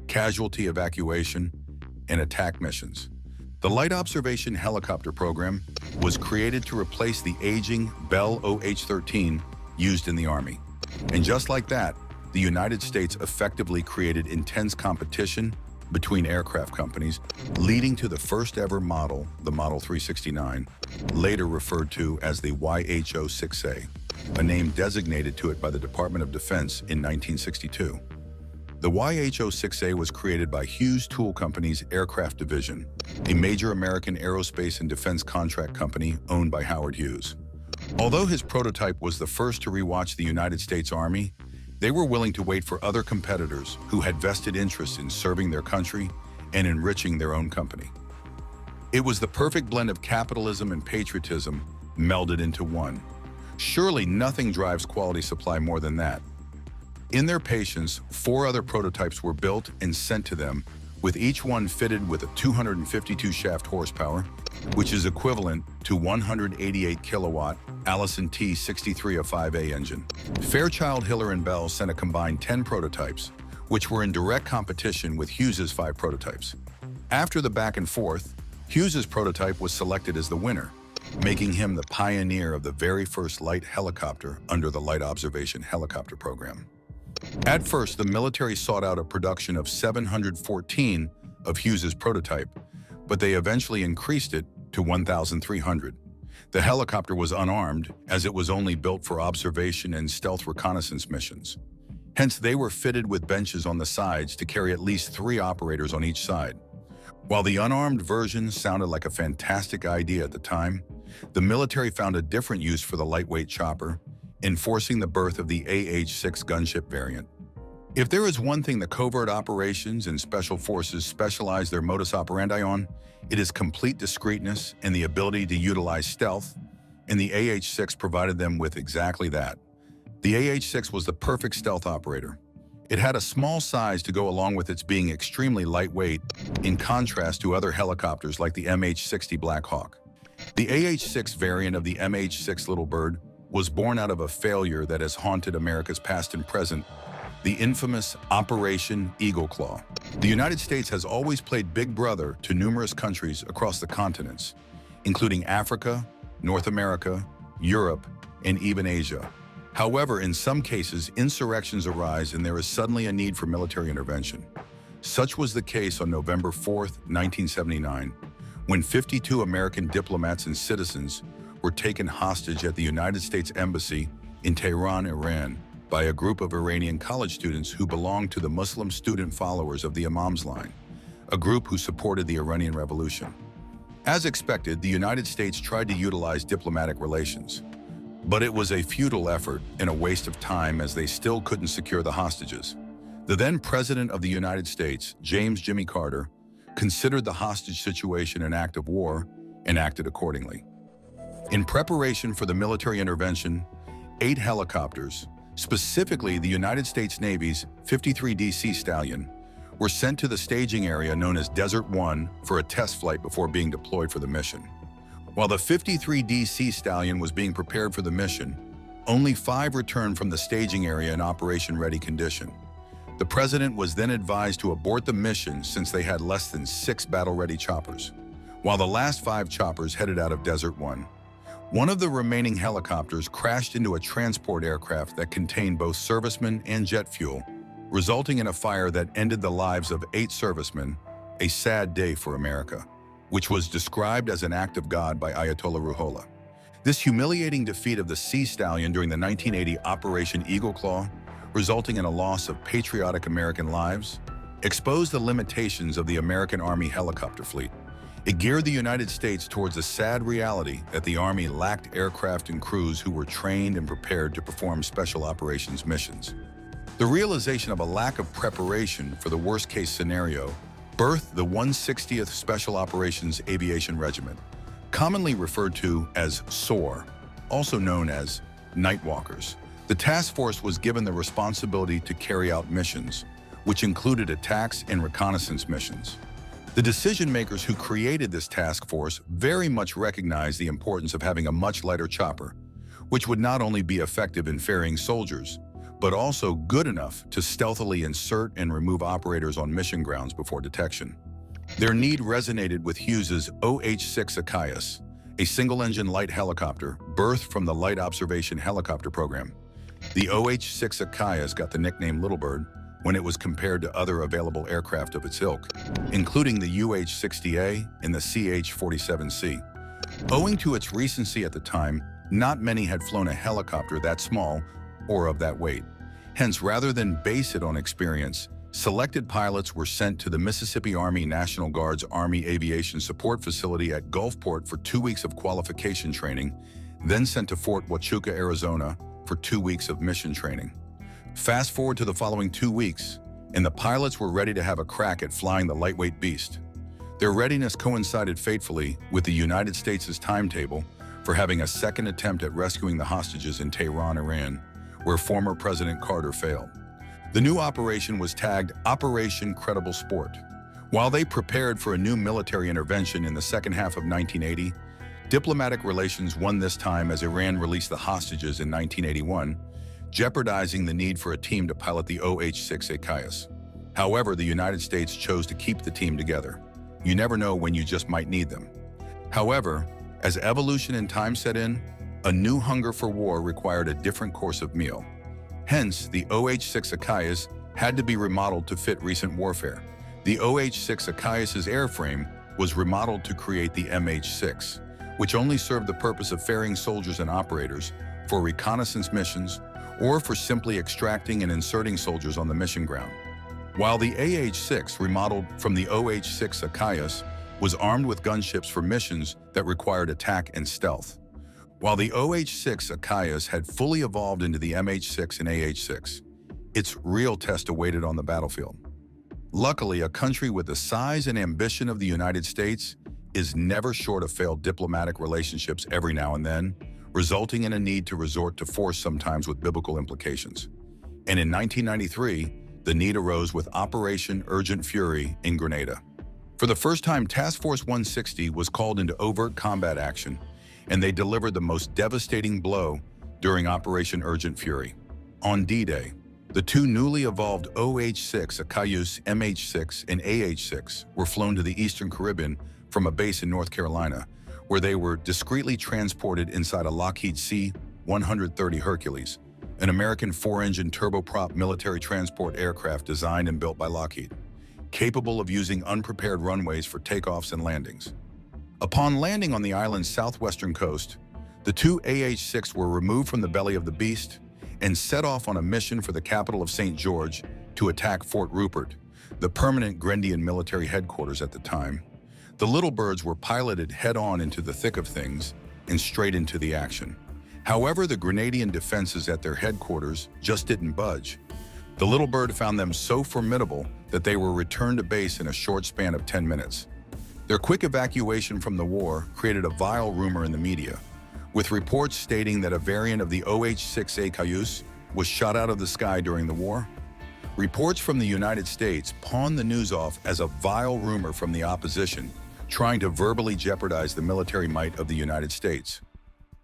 casualty evacuation, and attack missions. The Light Observation Helicopter program was created to replace the aging Bell OH-13 used in the Army. And just like that, the United States effectively created intense competition between aircraft companies, leading to the first ever model, the Model 369, later referred to as the YH-06A, a name designated to it by the Department of Defense in 1962. The YH-06A was created by Hughes Tool Company's Aircraft Division, a major American aerospace and defense contract company owned by Howard Hughes. Although his prototype was the first to rewatch the United States Army, they were willing to wait for other competitors who had vested interests in serving their country and enriching their own company. It was the perfect blend of capitalism and patriotism melded into one. Surely nothing drives quality supply more than that. In their patience, 4 other prototypes were built and sent to them with each one fitted with a 252 shaft horsepower, which is equivalent to 188 kilowatt Allison T6305A engine. Fairchild, Hiller, and Bell sent a combined 10 prototypes, which were in direct competition with Hughes's 5 prototypes. After the back and forth, Hughes's prototype was selected as the winner, making him the pioneer of the very first light helicopter under the Light Observation Helicopter program. At first, the military sought out a production of 714 of Hughes's prototype, but they eventually increased it to 1,300. The helicopter was unarmed, as it was only built for observation and stealth reconnaissance missions. Hence, they were fitted with benches on the sides to carry at least 3 operators on each side. While the unarmed version sounded like a fantastic idea at the time, the military found a different use for the lightweight chopper, enforcing the birth of the AH-6 gunship variant. If there is one thing the covert operations and special forces specialize their modus operandi on, it is complete discreetness and the ability to utilize stealth, and the AH-6 provided them with exactly that. The AH-6 was the perfect stealth operator. It had a small size to go along with its being extremely lightweight, in contrast to other helicopters like the MH-60 Black Hawk. The AH-6 variant of the MH-6 Little Bird was born out of a failure that has haunted America's past and present, the infamous Operation Eagle Claw. The United States has always played big brother to numerous countries across the continents, including Africa, North America, Europe, and even Asia. However, in some cases, insurrections arise and there is suddenly a need for military intervention. Such was the case on November 4, 1979, when 52 American diplomats and citizens were taken hostage at the United States Embassy in Tehran, Iran, by a group of Iranian college students who belonged to the Muslim student followers of the Imam's line, a group who supported the Iranian Revolution. As expected, the United States tried to utilize diplomatic relations, but it was a futile effort and a waste of time as they still couldn't secure the hostages. The then President of the United States, James Jimmy Carter, considered the hostage situation an act of war and acted accordingly. In preparation for the military intervention, 8 helicopters, specifically the United States Navy's 53D Sea Stallion, were sent to the staging area known as Desert 1 for a test flight before being deployed for the mission. While the 53D Sea Stallion was being prepared for the mission, only 5 returned from the staging area in operation-ready condition. The President was then advised to abort the mission since they had less than 6 battle-ready choppers, while the last 5 choppers headed out of Desert 1. One of the remaining helicopters crashed into a transport aircraft that contained both servicemen and jet fuel, resulting in a fire that ended the lives of 8 servicemen, a sad day for America, which was described as an act of God by Ayatollah Ruhollah. This humiliating defeat of the Sea Stallion during the 1980 Operation Eagle Claw, resulting in a loss of patriotic American lives, exposed the limitations of the American Army helicopter fleet. It geared the United States towards the sad reality that the Army lacked aircraft and crews who were trained and prepared to perform special operations missions. The realization of a lack of preparation for the worst-case scenario birthed the 160th Special Operations Aviation Regiment, commonly referred to as SOAR, also known as Nightwalkers. The task force was given the responsibility to carry out missions, which included attacks and reconnaissance missions. The decision-makers who created this task force very much recognized the importance of having a much lighter chopper, which would not only be effective in ferrying soldiers, but also good enough to stealthily insert and remove operators on mission grounds before detection. Their need resonated with Hughes's OH-6 Achaeus, a single-engine light helicopter birthed from the Light Observation Helicopter program. The OH-6 Achaeus got the nickname Little Bird when it was compared to other available aircraft of its ilk, including the UH-60A and the CH-47C. Owing to its recency at the time, not many had flown a helicopter that small or of that weight. Hence, rather than base it on experience, selected pilots were sent to the Mississippi Army National Guard's Army Aviation Support Facility at Gulfport for 2 weeks of qualification training, then sent to Fort Huachuca, Arizona for 2 weeks of mission training. Fast forward to the following 2 weeks, and the pilots were ready to have a crack at flying the lightweight beast. Their readiness coincided fatefully with the United States' timetable for having a second attempt at rescuing the hostages in Tehran, Iran, where former President Carter failed. The new operation was tagged Operation Credible Sport. While they prepared for a new military intervention in the second half of 1980, diplomatic relations won this time as Iran released the hostages in 1981, jeopardizing the need for a team to pilot the OH-6 Achaeus. However, the United States chose to keep the team together. You never know when you just might need them. However, as evolution in time set in, a new hunger for war required a different course of meal. Hence, the OH-6 Achaeus had to be remodeled to fit recent warfare. The OH-6 Achaeus's airframe was remodeled to create the MH-6, which only served the purpose of ferrying soldiers and operators for reconnaissance missions or for simply extracting and inserting soldiers on the mission ground. While the AH-6, remodeled from the OH-6 Achaeus, was armed with gunships for missions that required attack and stealth. While the OH-6 Achaeus had fully evolved into the MH-6 and AH-6, its real test awaited on the battlefield. Luckily, a country with the size and ambition of the United States is never short of failed diplomatic relationships every now and then, resulting in a need to resort to force sometimes with biblical implications. And in 1993, the need arose with Operation Urgent Fury in Grenada. For the first time, Task Force 160 was called into overt combat action, and they delivered the most devastating blow during Operation Urgent Fury. On D-Day, the two newly evolved OH-6 Achaeus MH-6 and AH-6 were flown to the Eastern Caribbean from a base in North Carolina, where they were discreetly transported inside a Lockheed C-130 Hercules, an American four-engine turboprop military transport aircraft designed and built by Lockheed, capable of using unprepared runways for takeoffs and landings. Upon landing on the island's southwestern coast, the two AH-6 were removed from the belly of the beast and set off on a mission for the capital of St. George to attack Fort Rupert, the permanent Grenadian military headquarters at the time. The little birds were piloted head-on into the thick of things and straight into the action. However, the Grenadian defenses at their headquarters just didn't budge. The little bird found them so formidable that they were returned to base in a short span of 10 minutes. Their quick evacuation from the war created a vile rumor in the media, with reports stating that a variant of the OH-6 Achaeus was shot out of the sky during the war. Reports from the United States pawned the news off as a vile rumor from the opposition, trying to verbally jeopardize the military might of the United States.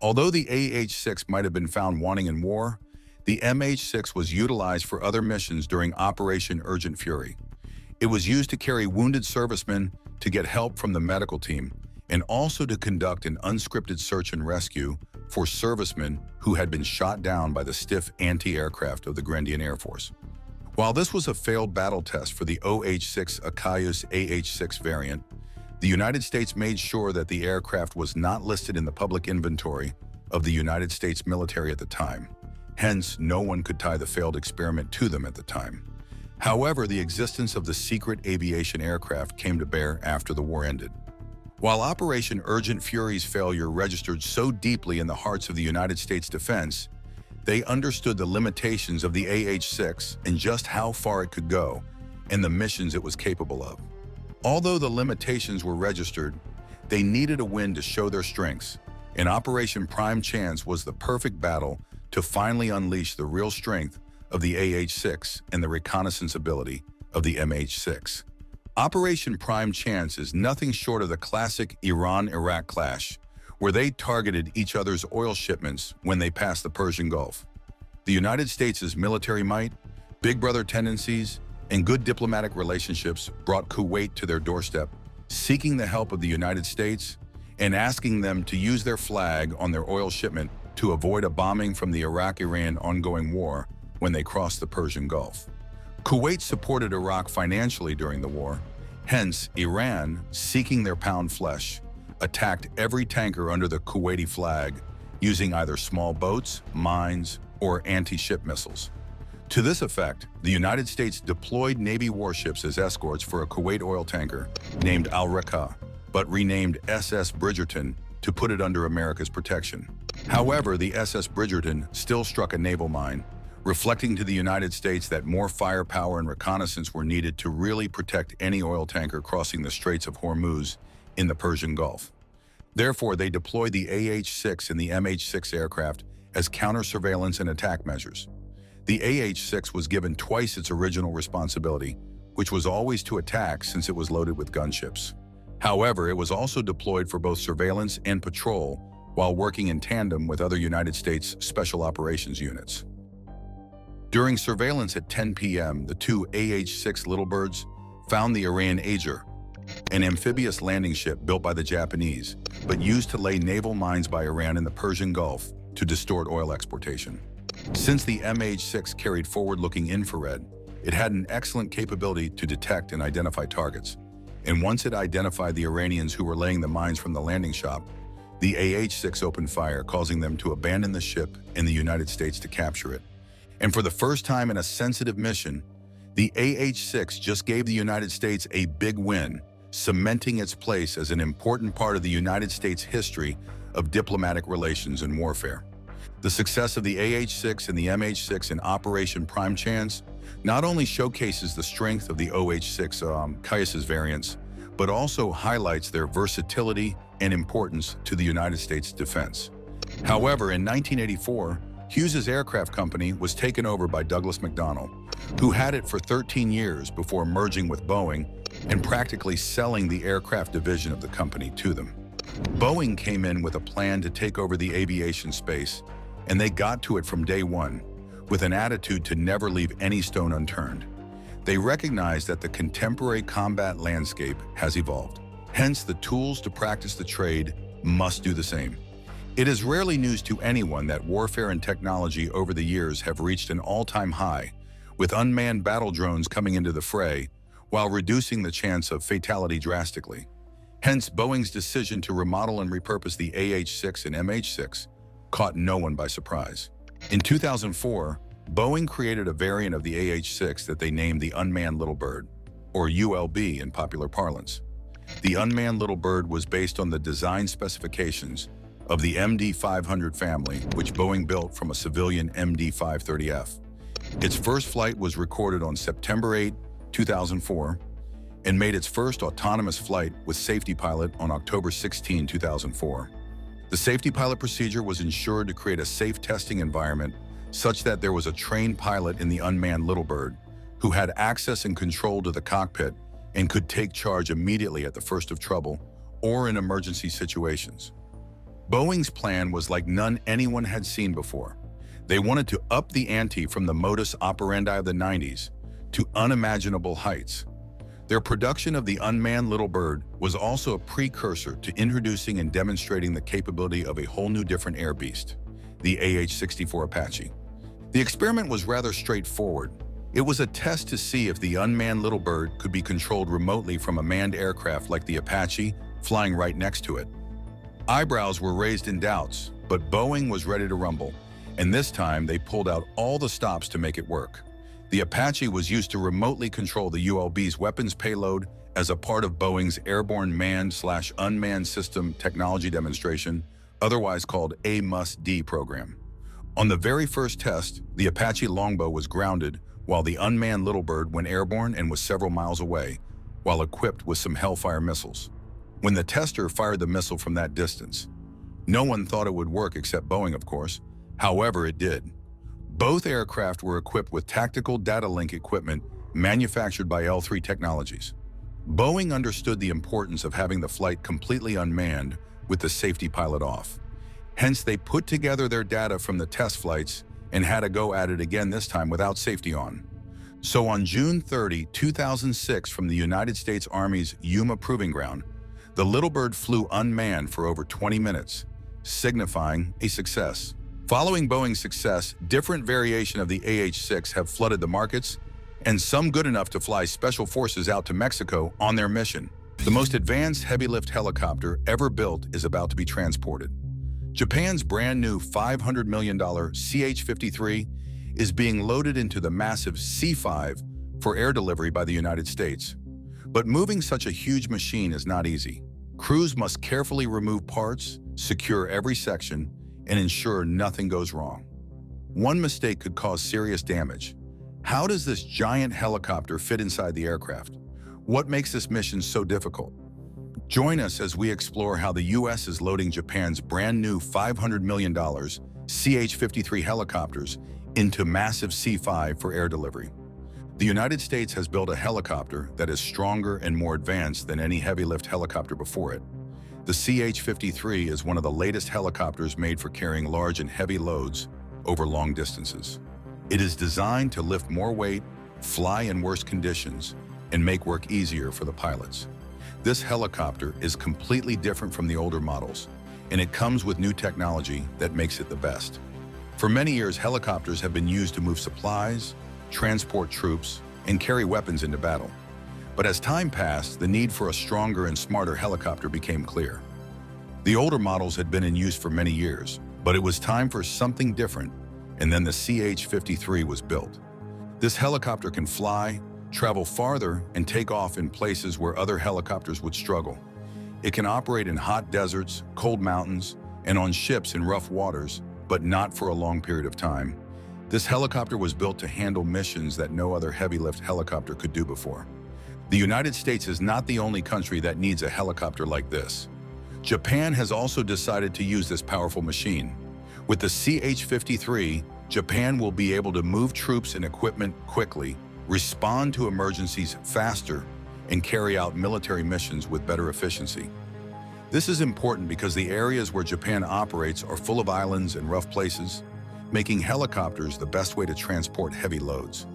Although the AH-6 might have been found wanting in war, the MH-6 was utilized for other missions during Operation Urgent Fury. It was used to carry wounded servicemen, to get help from the medical team, and also to conduct an unscripted search and rescue for servicemen who had been shot down by the stiff anti-aircraft of the Grenadian Air Force. While this was a failed battle test for the OH-6 Achaeus AH-6 variant, the United States made sure that the aircraft was not listed in the public inventory of the United States military at the time. Hence, no one could tie the failed experiment to them at the time. However, the existence of the secret aviation aircraft came to bear after the war ended. While Operation Urgent Fury's failure registered so deeply in the hearts of the United States defense, they understood the limitations of the AH-6 and just how far it could go and the missions it was capable of. Although the limitations were registered, they needed a win to show their strengths, and Operation Prime Chance was the perfect battle to finally unleash the real strength of the AH-6 and the reconnaissance ability of the MH-6. Operation Prime Chance is nothing short of the classic Iran-Iraq clash, where they targeted each other's oil shipments when they passed the Persian Gulf. The United States' military might, Big Brother tendencies, and good diplomatic relationships brought Kuwait to their doorstep, seeking the help of the United States and asking them to use their flag on their oil shipment to avoid a bombing from the Iraq-Iran ongoing war when they crossed the Persian Gulf. Kuwait supported Iraq financially during the war. Hence, Iran, seeking their pound flesh, attacked every tanker under the Kuwaiti flag using either small boats, mines, or anti-ship missiles. To this effect, the United States deployed Navy warships as escorts for a Kuwait oil tanker named Al-Raqqa, but renamed SS Bridgerton to put it under America's protection. However, the SS Bridgerton still struck a naval mine, reflecting to the United States that more firepower and reconnaissance were needed to really protect any oil tanker crossing the Straits of Hormuz in the Persian Gulf. Therefore, they deployed the AH-6 and the MH-6 aircraft as counter-surveillance and attack measures. The AH-6 was given twice its original responsibility, which was always to attack since it was loaded with gunships. However, it was also deployed for both surveillance and patrol while working in tandem with other United States Special Operations units. During surveillance at 10 p.m., the two AH-6 Little Birds found the Iran Ager, an amphibious landing ship built by the Japanese, but used to lay naval mines by Iran in the Persian Gulf to distort oil exportation. Since the MH-6 carried forward-looking infrared, it had an excellent capability to detect and identify targets. And once it identified the Iranians who were laying the mines from the landing shop, the AH-6 opened fire, causing them to abandon the ship and the United States to capture it. And for the first time in a sensitive mission, the AH-6 just gave the United States a big win, cementing its place as an important part of the United States' history of diplomatic relations and warfare. The success of the AH-6 and the MH-6 in Operation Prime Chance not only showcases the strength of the OH-6 Caius variants, but also highlights their versatility and importance to the United States defense. However, in 1984, Hughes's aircraft company was taken over by Douglas McDonnell, who had it for 13 years before merging with Boeing and practically selling the aircraft division of the company to them. Boeing came in with a plan to take over the aviation space, and they got to it from day one, with an attitude to never leave any stone unturned. They recognized that the contemporary combat landscape has evolved. Hence, the tools to practice the trade must do the same. It is rarely news to anyone that warfare and technology over the years have reached an all-time high, with unmanned battle drones coming into the fray, while reducing the chance of fatality drastically. Hence, Boeing's decision to remodel and repurpose the AH-6 and MH-6 caught no one by surprise. In 2004, Boeing created a variant of the AH-6 that they named the Unmanned Little Bird, or ULB in popular parlance. The Unmanned Little Bird was based on the design specifications of the MD-500 family, which Boeing built from a civilian MD-530F. Its first flight was recorded on September 8, 2004, and made its first autonomous flight with safety pilot on October 16, 2004. The safety pilot procedure was ensured to create a safe testing environment such that there was a trained pilot in the Unmanned Little Bird who had access and control to the cockpit and could take charge immediately at the first of trouble or in emergency situations. Boeing's plan was like none anyone had seen before. They wanted to up the ante from the modus operandi of the 90s to unimaginable heights. Their production of the Unmanned Little Bird was also a precursor to introducing and demonstrating the capability of a whole new different air beast, the AH-64 Apache. The experiment was rather straightforward. It was a test to see if the Unmanned Little Bird could be controlled remotely from a manned aircraft like the Apache flying right next to it. Eyebrows were raised in doubts, but Boeing was ready to rumble, and this time they pulled out all the stops to make it work. The Apache was used to remotely control the ULB's weapons payload as a part of Boeing's Airborne Manned/Unmanned System Technology Demonstration, otherwise called A-MUS-D program. On the very first test, the Apache Longbow was grounded while the Unmanned Little Bird went airborne and was several miles away, while equipped with some Hellfire missiles. When the tester fired the missile from that distance, no one thought it would work except Boeing, of course. However, it did. Both aircraft were equipped with tactical data link equipment manufactured by L3 Technologies. Boeing understood the importance of having the flight completely unmanned with the safety pilot off. Hence, they put together their data from the test flights and had a go at it again, this time without safety on. So on June 30, 2006, from the United States Army's Yuma Proving Ground, the Little Bird flew unmanned for over 20 minutes, signifying a success. Following Boeing's success, different variations of the AH-6 have flooded the markets, and some good enough to fly special forces out to Mexico on their mission. The most advanced heavy-lift helicopter ever built is about to be transported. Japan's brand new $500 million CH-53 is being loaded into the massive C-5 for air delivery by the United States. But moving such a huge machine is not easy. Crews must carefully remove parts, secure every section, and ensure nothing goes wrong. One mistake could cause serious damage. How does this giant helicopter fit inside the aircraft? What makes this mission so difficult? Join us as we explore how the U.S. is loading Japan's brand new $500 million CH-53 helicopters into massive C-5 for air delivery. The United States has built a helicopter that is stronger and more advanced than any heavy-lift helicopter before it. The CH-53 is one of the latest helicopters made for carrying large and heavy loads over long distances. It is designed to lift more weight, fly in worse conditions, and make work easier for the pilots. This helicopter is completely different from the older models, and it comes with new technology that makes it the best. For many years, helicopters have been used to move supplies, transport troops, and carry weapons into battle. But as time passed, the need for a stronger and smarter helicopter became clear. The older models had been in use for many years, but it was time for something different, and then the CH-53 was built. This helicopter can fly, travel farther, and take off in places where other helicopters would struggle. It can operate in hot deserts, cold mountains, and on ships in rough waters, but not for a long period of time. This helicopter was built to handle missions that no other heavy-lift helicopter could do before. The United States is not the only country that needs a helicopter like this. Japan has also decided to use this powerful machine. With the CH-53, Japan will be able to move troops and equipment quickly, respond to emergencies faster, and carry out military missions with better efficiency. This is important because the areas where Japan operates are full of islands and rough places, making helicopters the best way to transport heavy loads.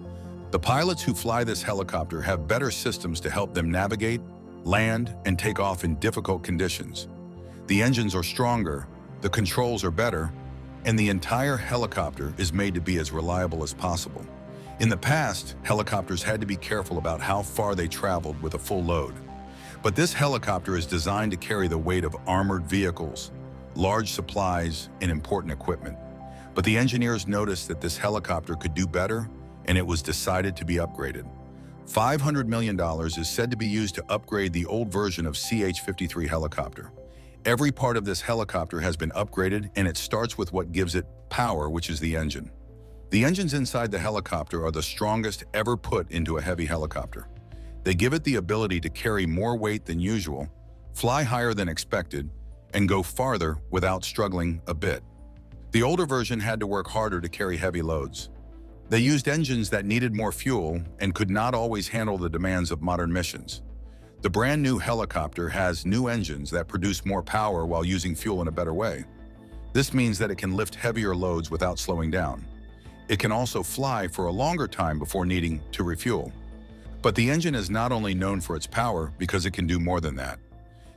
The pilots who fly this helicopter have better systems to help them navigate, land, and take off in difficult conditions. The engines are stronger, the controls are better, and the entire helicopter is made to be as reliable as possible. In the past, helicopters had to be careful about how far they traveled with a full load. But this helicopter is designed to carry the weight of armored vehicles, large supplies, and important equipment. But the engineers noticed that this helicopter could do better, and it was decided to be upgraded. $500 million is said to be used to upgrade the old version of CH-53 helicopter. Every part of this helicopter has been upgraded, and it starts with what gives it power, which is the engine. The engines inside the helicopter are the strongest ever put into a heavy helicopter. They give it the ability to carry more weight than usual, fly higher than expected, and go farther without struggling a bit. The older version had to work harder to carry heavy loads. They used engines that needed more fuel and could not always handle the demands of modern missions. The brand new helicopter has new engines that produce more power while using fuel in a better way. This means that it can lift heavier loads without slowing down. It can also fly for a longer time before needing to refuel. But the engine is not only known for its power because it can do more than that.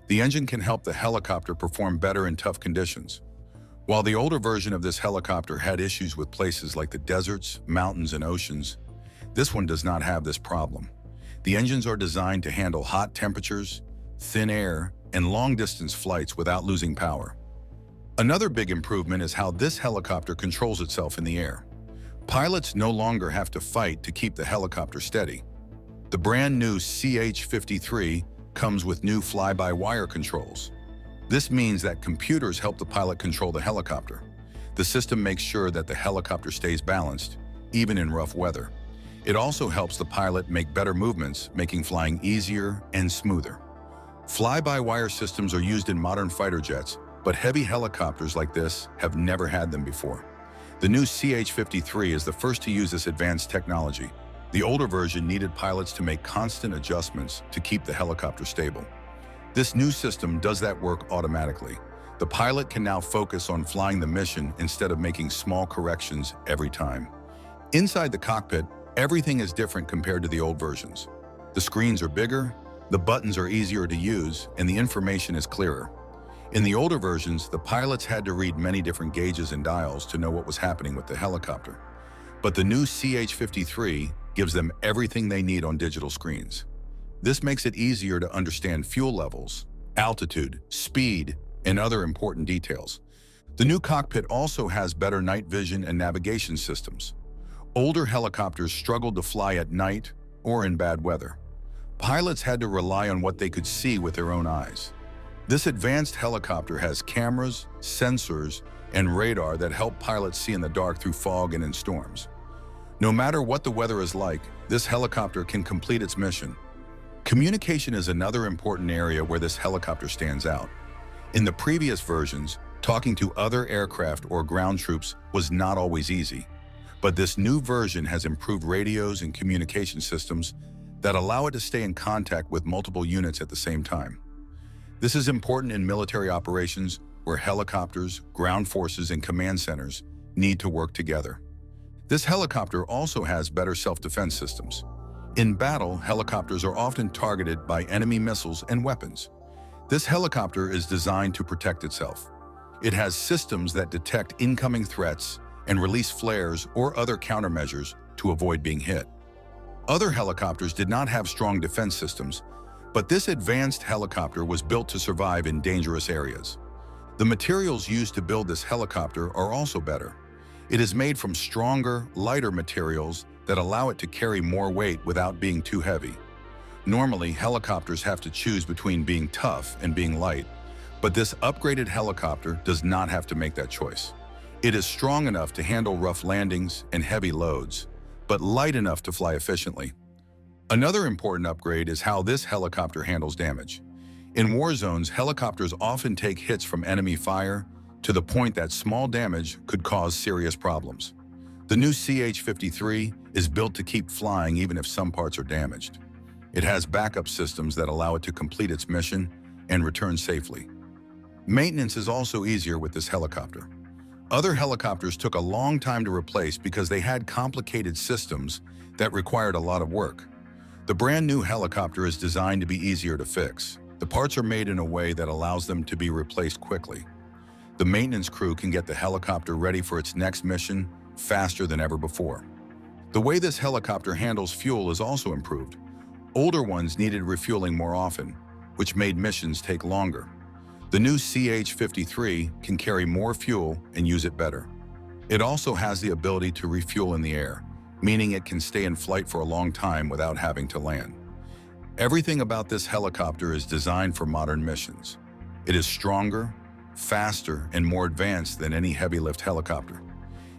The engine can help the helicopter perform better in tough conditions. While the older version of this helicopter had issues with places like the deserts, mountains, and oceans, this one does not have this problem. The engines are designed to handle hot temperatures, thin air, and long-distance flights without losing power. Another big improvement is how this helicopter controls itself in the air. Pilots no longer have to fight to keep the helicopter steady. The brand new CH-53 comes with new fly-by-wire controls. This means that computers help the pilot control the helicopter. The system makes sure that the helicopter stays balanced, even in rough weather. It also helps the pilot make better movements, making flying easier and smoother. Fly-by-wire systems are used in modern fighter jets, but heavy helicopters like this have never had them before. The new CH-53 is the first to use this advanced technology. The older version needed pilots to make constant adjustments to keep the helicopter stable. This new system does that work automatically. The pilot can now focus on flying the mission instead of making small corrections every time. Inside the cockpit, everything is different compared to the old versions. The screens are bigger, the buttons are easier to use, and the information is clearer. In the older versions, the pilots had to read many different gauges and dials to know what was happening with the helicopter. But the new CH-53 gives them everything they need on digital screens. This makes it easier to understand fuel levels, altitude, speed, and other important details. The new cockpit also has better night vision and navigation systems. Older helicopters struggled to fly at night or in bad weather. Pilots had to rely on what they could see with their own eyes. This advanced helicopter has cameras, sensors, and radar that help pilots see in the dark through fog and in storms. No matter what the weather is like, this helicopter can complete its mission. Communication is another important area where this helicopter stands out. In the previous versions, talking to other aircraft or ground troops was not always easy. But this new version has improved radios and communication systems that allow it to stay in contact with multiple units at the same time. This is important in military operations where helicopters, ground forces, and command centers need to work together. This helicopter also has better self-defense systems. In battle, helicopters are often targeted by enemy missiles and weapons. This helicopter is designed to protect itself. It has systems that detect incoming threats and release flares or other countermeasures to avoid being hit. Other helicopters did not have strong defense systems, but this advanced helicopter was built to survive in dangerous areas. The materials used to build this helicopter are also better. It is made from stronger, lighter materials that allow it to carry more weight without being too heavy. Normally, helicopters have to choose between being tough and being light, but this upgraded helicopter does not have to make that choice. It is strong enough to handle rough landings and heavy loads, but light enough to fly efficiently. Another important upgrade is how this helicopter handles damage. In war zones, helicopters often take hits from enemy fire to the point that small damage could cause serious problems. The new CH-53 is built to keep flying even if some parts are damaged. It has backup systems that allow it to complete its mission and return safely. Maintenance is also easier with this helicopter. Other helicopters took a long time to replace because they had complicated systems that required a lot of work. The brand new helicopter is designed to be easier to fix. The parts are made in a way that allows them to be replaced quickly. The maintenance crew can get the helicopter ready for its next mission faster than ever before. The way this helicopter handles fuel is also improved. Older ones needed refueling more often, which made missions take longer. The new CH-53 can carry more fuel and use it better. It also has the ability to refuel in the air, meaning it can stay in flight for a long time without having to land. Everything about this helicopter is designed for modern missions. It is stronger, faster, and more advanced than any heavy-lift helicopter.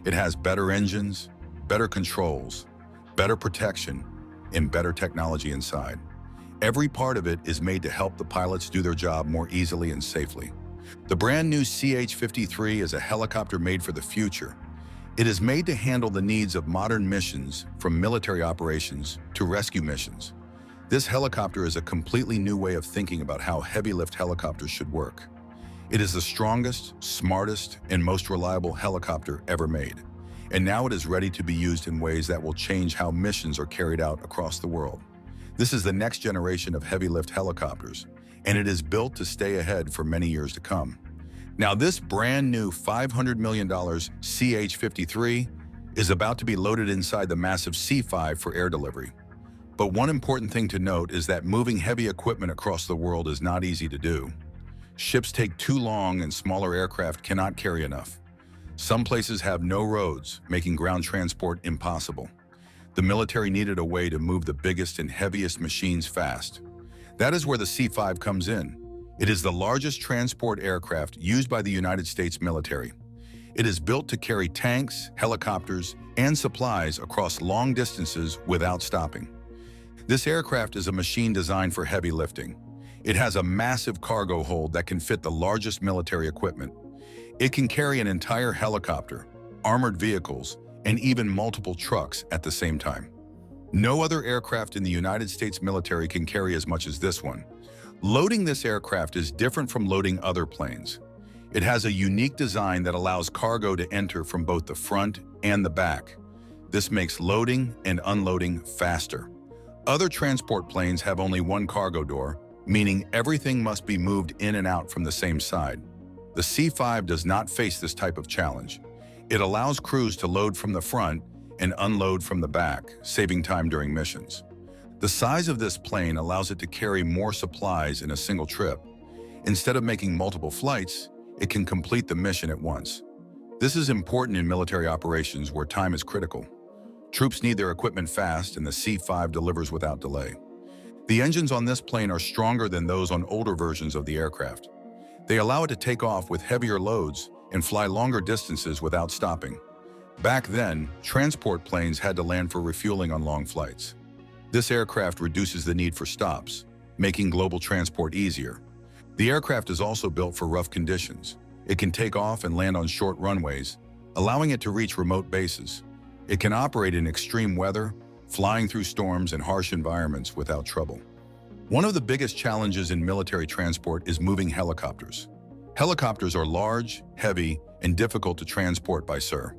It has better engines, better controls, better protection, and better technology inside. Every part of it is made to help the pilots do their job more easily and safely. The brand new CH-53 is a helicopter made for the future. It is made to handle the needs of modern missions, from military operations to rescue missions. This helicopter is a completely new way of thinking about how heavy-lift helicopters should work. It is the strongest, smartest, and most reliable helicopter ever made. And now it is ready to be used in ways that will change how missions are carried out across the world. This is the next generation of heavy-lift helicopters, and it is built to stay ahead for many years to come. Now, this brand new $500 million CH-53 is about to be loaded inside the massive C-5 for air delivery. But one important thing to note is that moving heavy equipment across the world is not easy to do. Ships take too long and smaller aircraft cannot carry enough. Some places have no roads, making ground transport impossible. The military needed a way to move the biggest and heaviest machines fast. That is where the C-5 comes in. It is the largest transport aircraft used by the United States military. It is built to carry tanks, helicopters, and supplies across long distances without stopping. This aircraft is a machine designed for heavy lifting. It has a massive cargo hold that can fit the largest military equipment. It can carry an entire helicopter, armored vehicles, and even multiple trucks at the same time. No other aircraft in the United States military can carry as much as this one. Loading this aircraft is different from loading other planes. It has a unique design that allows cargo to enter from both the front and the back. This makes loading and unloading faster. Other transport planes have only one cargo door, meaning everything must be moved in and out from the same side. The C-5 does not face this type of challenge. It allows crews to load from the front and unload from the back, saving time during missions. The size of this plane allows it to carry more supplies in a single trip. Instead of making multiple flights, it can complete the mission at once. This is important in military operations where time is critical. Troops need their equipment fast, and the C-5 delivers without delay. The engines on this plane are stronger than those on older versions of the aircraft. They allow it to take off with heavier loads and fly longer distances without stopping. Back then, transport planes had to land for refueling on long flights. This aircraft reduces the need for stops, making global transport easier. The aircraft is also built for rough conditions. It can take off and land on short runways, allowing it to reach remote bases. It can operate in extreme weather, flying through storms and harsh environments without trouble. One of the biggest challenges in military transport is moving helicopters. Helicopters are large, heavy, and difficult to transport by air.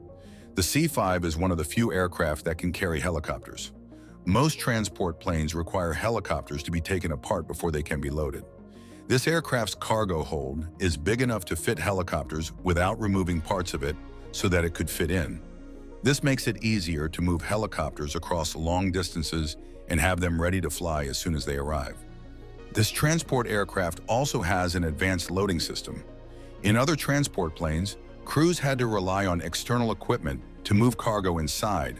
The C-5 is one of the few aircraft that can carry helicopters. Most transport planes require helicopters to be taken apart before they can be loaded. This aircraft's cargo hold is big enough to fit helicopters without removing parts of it so that it could fit in. This makes it easier to move helicopters across long distances and have them ready to fly as soon as they arrive. This transport aircraft also has an advanced loading system. In other transport planes, crews had to rely on external equipment to move cargo inside,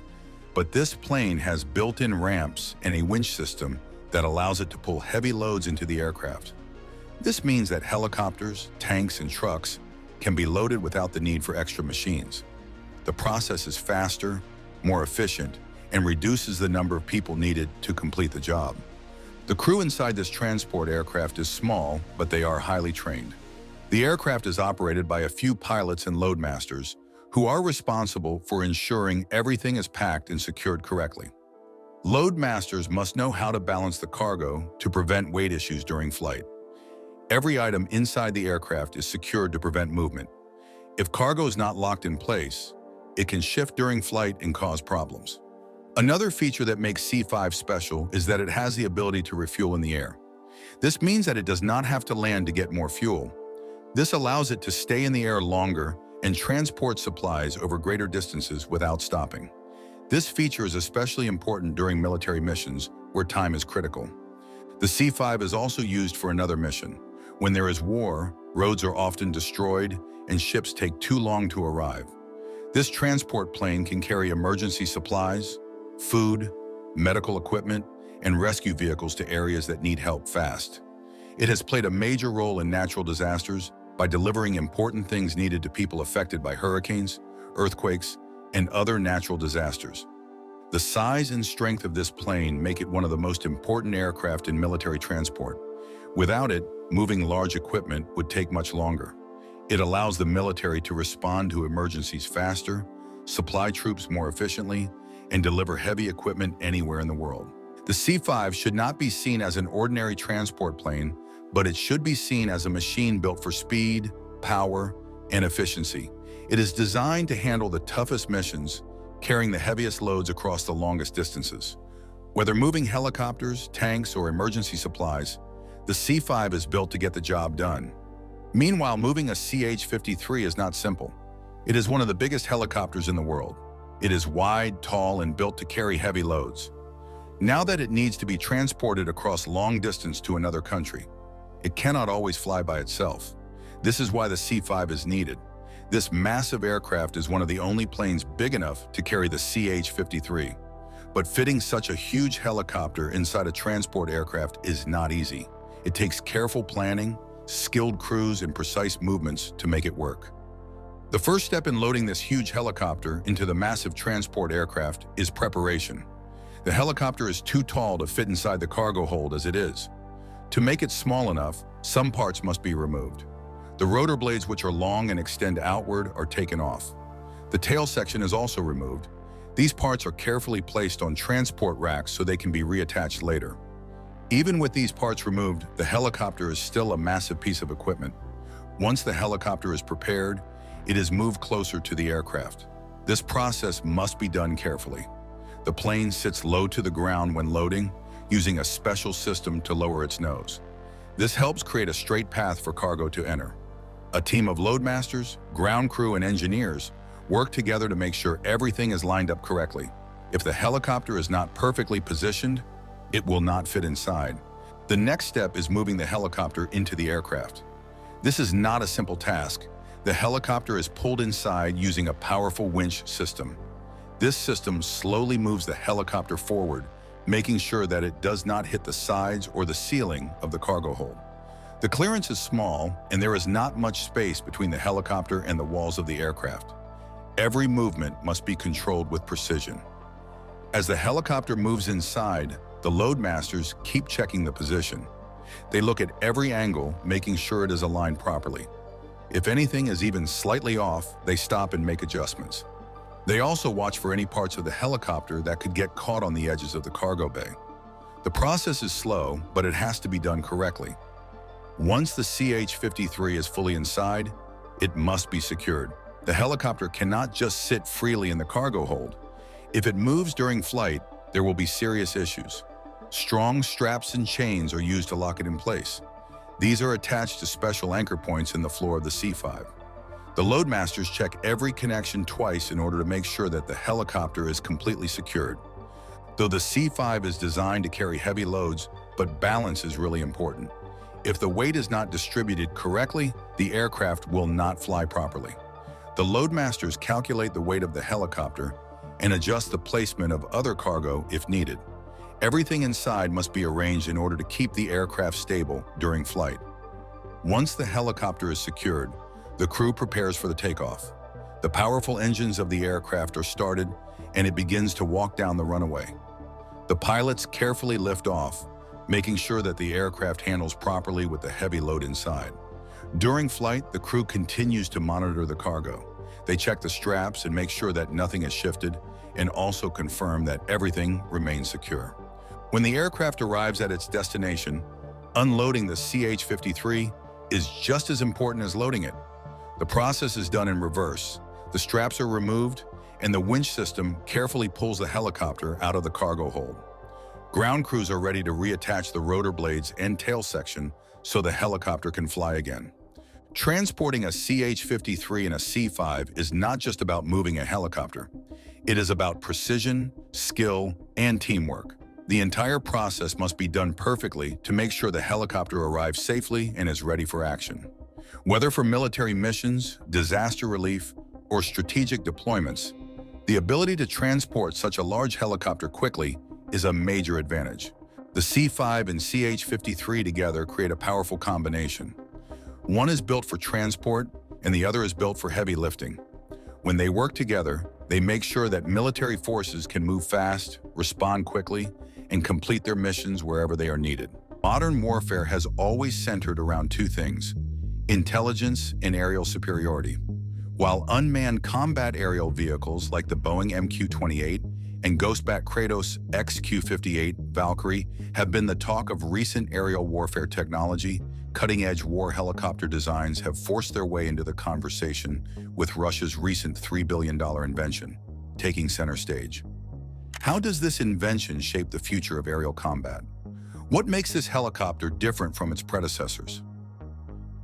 but this plane has built-in ramps and a winch system that allows it to pull heavy loads into the aircraft. This means that helicopters, tanks, and trucks can be loaded without the need for extra machines. The process is faster, more efficient, and reduces the number of people needed to complete the job. The crew inside this transport aircraft is small, but they are highly trained. The aircraft is operated by a few pilots and loadmasters who are responsible for ensuring everything is packed and secured correctly. Loadmasters must know how to balance the cargo to prevent weight issues during flight. Every item inside the aircraft is secured to prevent movement. If cargo is not locked in place, it can shift during flight and cause problems. Another feature that makes C-5 special is that it has the ability to refuel in the air. This means that it does not have to land to get more fuel. This allows it to stay in the air longer and transport supplies over greater distances without stopping. This feature is especially important during military missions where time is critical. The C-5 is also used for another mission. When there is war, roads are often destroyed and ships take too long to arrive. This transport plane can carry emergency supplies, food, medical equipment, and rescue vehicles to areas that need help fast. It has played a major role in natural disasters by delivering important things needed to people affected by hurricanes, earthquakes, and other natural disasters. The size and strength of this plane make it one of the most important aircraft in military transport. Without it, moving large equipment would take much longer. It allows the military to respond to emergencies faster, supply troops more efficiently, and deliver heavy equipment anywhere in the world. The C-5 should not be seen as an ordinary transport plane, but it should be seen as a machine built for speed, power, and efficiency. It is designed to handle the toughest missions, carrying the heaviest loads across the longest distances. Whether moving helicopters, tanks, or emergency supplies, the C-5 is built to get the job done. Meanwhile, moving a CH-53 is not simple. It is one of the biggest helicopters in the world. It is wide, tall, and built to carry heavy loads. Now that it needs to be transported across long distance to another country, it cannot always fly by itself. This is why the C-5 is needed. This massive aircraft is one of the only planes big enough to carry the CH-53. But fitting such a huge helicopter inside a transport aircraft is not easy. It takes careful planning, skilled crews, and precise movements to make it work. The first step in loading this huge helicopter into the massive transport aircraft is preparation. The helicopter is too tall to fit inside the cargo hold as it is. To make it small enough, some parts must be removed. The rotor blades, which are long and extend outward, are taken off. The tail section is also removed. These parts are carefully placed on transport racks so they can be reattached later. Even with these parts removed, the helicopter is still a massive piece of equipment. Once the helicopter is prepared, it is moved closer to the aircraft. This process must be done carefully. The plane sits low to the ground when loading, using a special system to lower its nose. This helps create a straight path for cargo to enter. A team of loadmasters, ground crew, and engineers work together to make sure everything is lined up correctly. If the helicopter is not perfectly positioned, it will not fit inside. The next step is moving the helicopter into the aircraft. This is not a simple task. The helicopter is pulled inside using a powerful winch system. This system slowly moves the helicopter forward, making sure that it does not hit the sides or the ceiling of the cargo hold. The clearance is small, and there is not much space between the helicopter and the walls of the aircraft. Every movement must be controlled with precision. As the helicopter moves inside, the loadmasters keep checking the position. They look at every angle, making sure it is aligned properly. If anything is even slightly off, they stop and make adjustments. They also watch for any parts of the helicopter that could get caught on the edges of the cargo bay. The process is slow, but it has to be done correctly. Once the CH-53 is fully inside, it must be secured. The helicopter cannot just sit freely in the cargo hold. If it moves during flight, there will be serious issues. Strong straps and chains are used to lock it in place. These are attached to special anchor points in the floor of the C-5. The loadmasters check every connection twice in order to make sure that the helicopter is completely secured. Though the C-5 is designed to carry heavy loads, but balance is really important. If the weight is not distributed correctly, the aircraft will not fly properly. The loadmasters calculate the weight of the helicopter and adjust the placement of other cargo if needed. Everything inside must be arranged in order to keep the aircraft stable during flight. Once the helicopter is secured, the crew prepares for the takeoff. The powerful engines of the aircraft are started, and it begins to walk down the runway. The pilots carefully lift off, making sure that the aircraft handles properly with the heavy load inside. During flight, the crew continues to monitor the cargo. They check the straps and make sure that nothing is shifted, and also confirm that everything remains secure. When the aircraft arrives at its destination, unloading the CH-53 is just as important as loading it. The process is done in reverse. The straps are removed, and the winch system carefully pulls the helicopter out of the cargo hold. Ground crews are ready to reattach the rotor blades and tail section so the helicopter can fly again. Transporting a CH-53 and a C-5 is not just about moving a helicopter. It is about precision, skill, and teamwork. The entire process must be done perfectly to make sure the helicopter arrives safely and is ready for action. Whether for military missions, disaster relief, or strategic deployments, the ability to transport such a large helicopter quickly is a major advantage. The C-5 and CH-53 together create a powerful combination. One is built for transport, and the other is built for heavy lifting. When they work together, they make sure that military forces can move fast, respond quickly, and complete their missions wherever they are needed. Modern warfare has always centered around two things: intelligence and aerial superiority. While unmanned combat aerial vehicles like the Boeing MQ-28 and Ghostbat Kratos XQ-58 Valkyrie have been the talk of recent aerial warfare technology, cutting-edge war helicopter designs have forced their way into the conversation, with Russia's recent $3 billion invention taking center stage. How does this invention shape the future of aerial combat? What makes this helicopter different from its predecessors?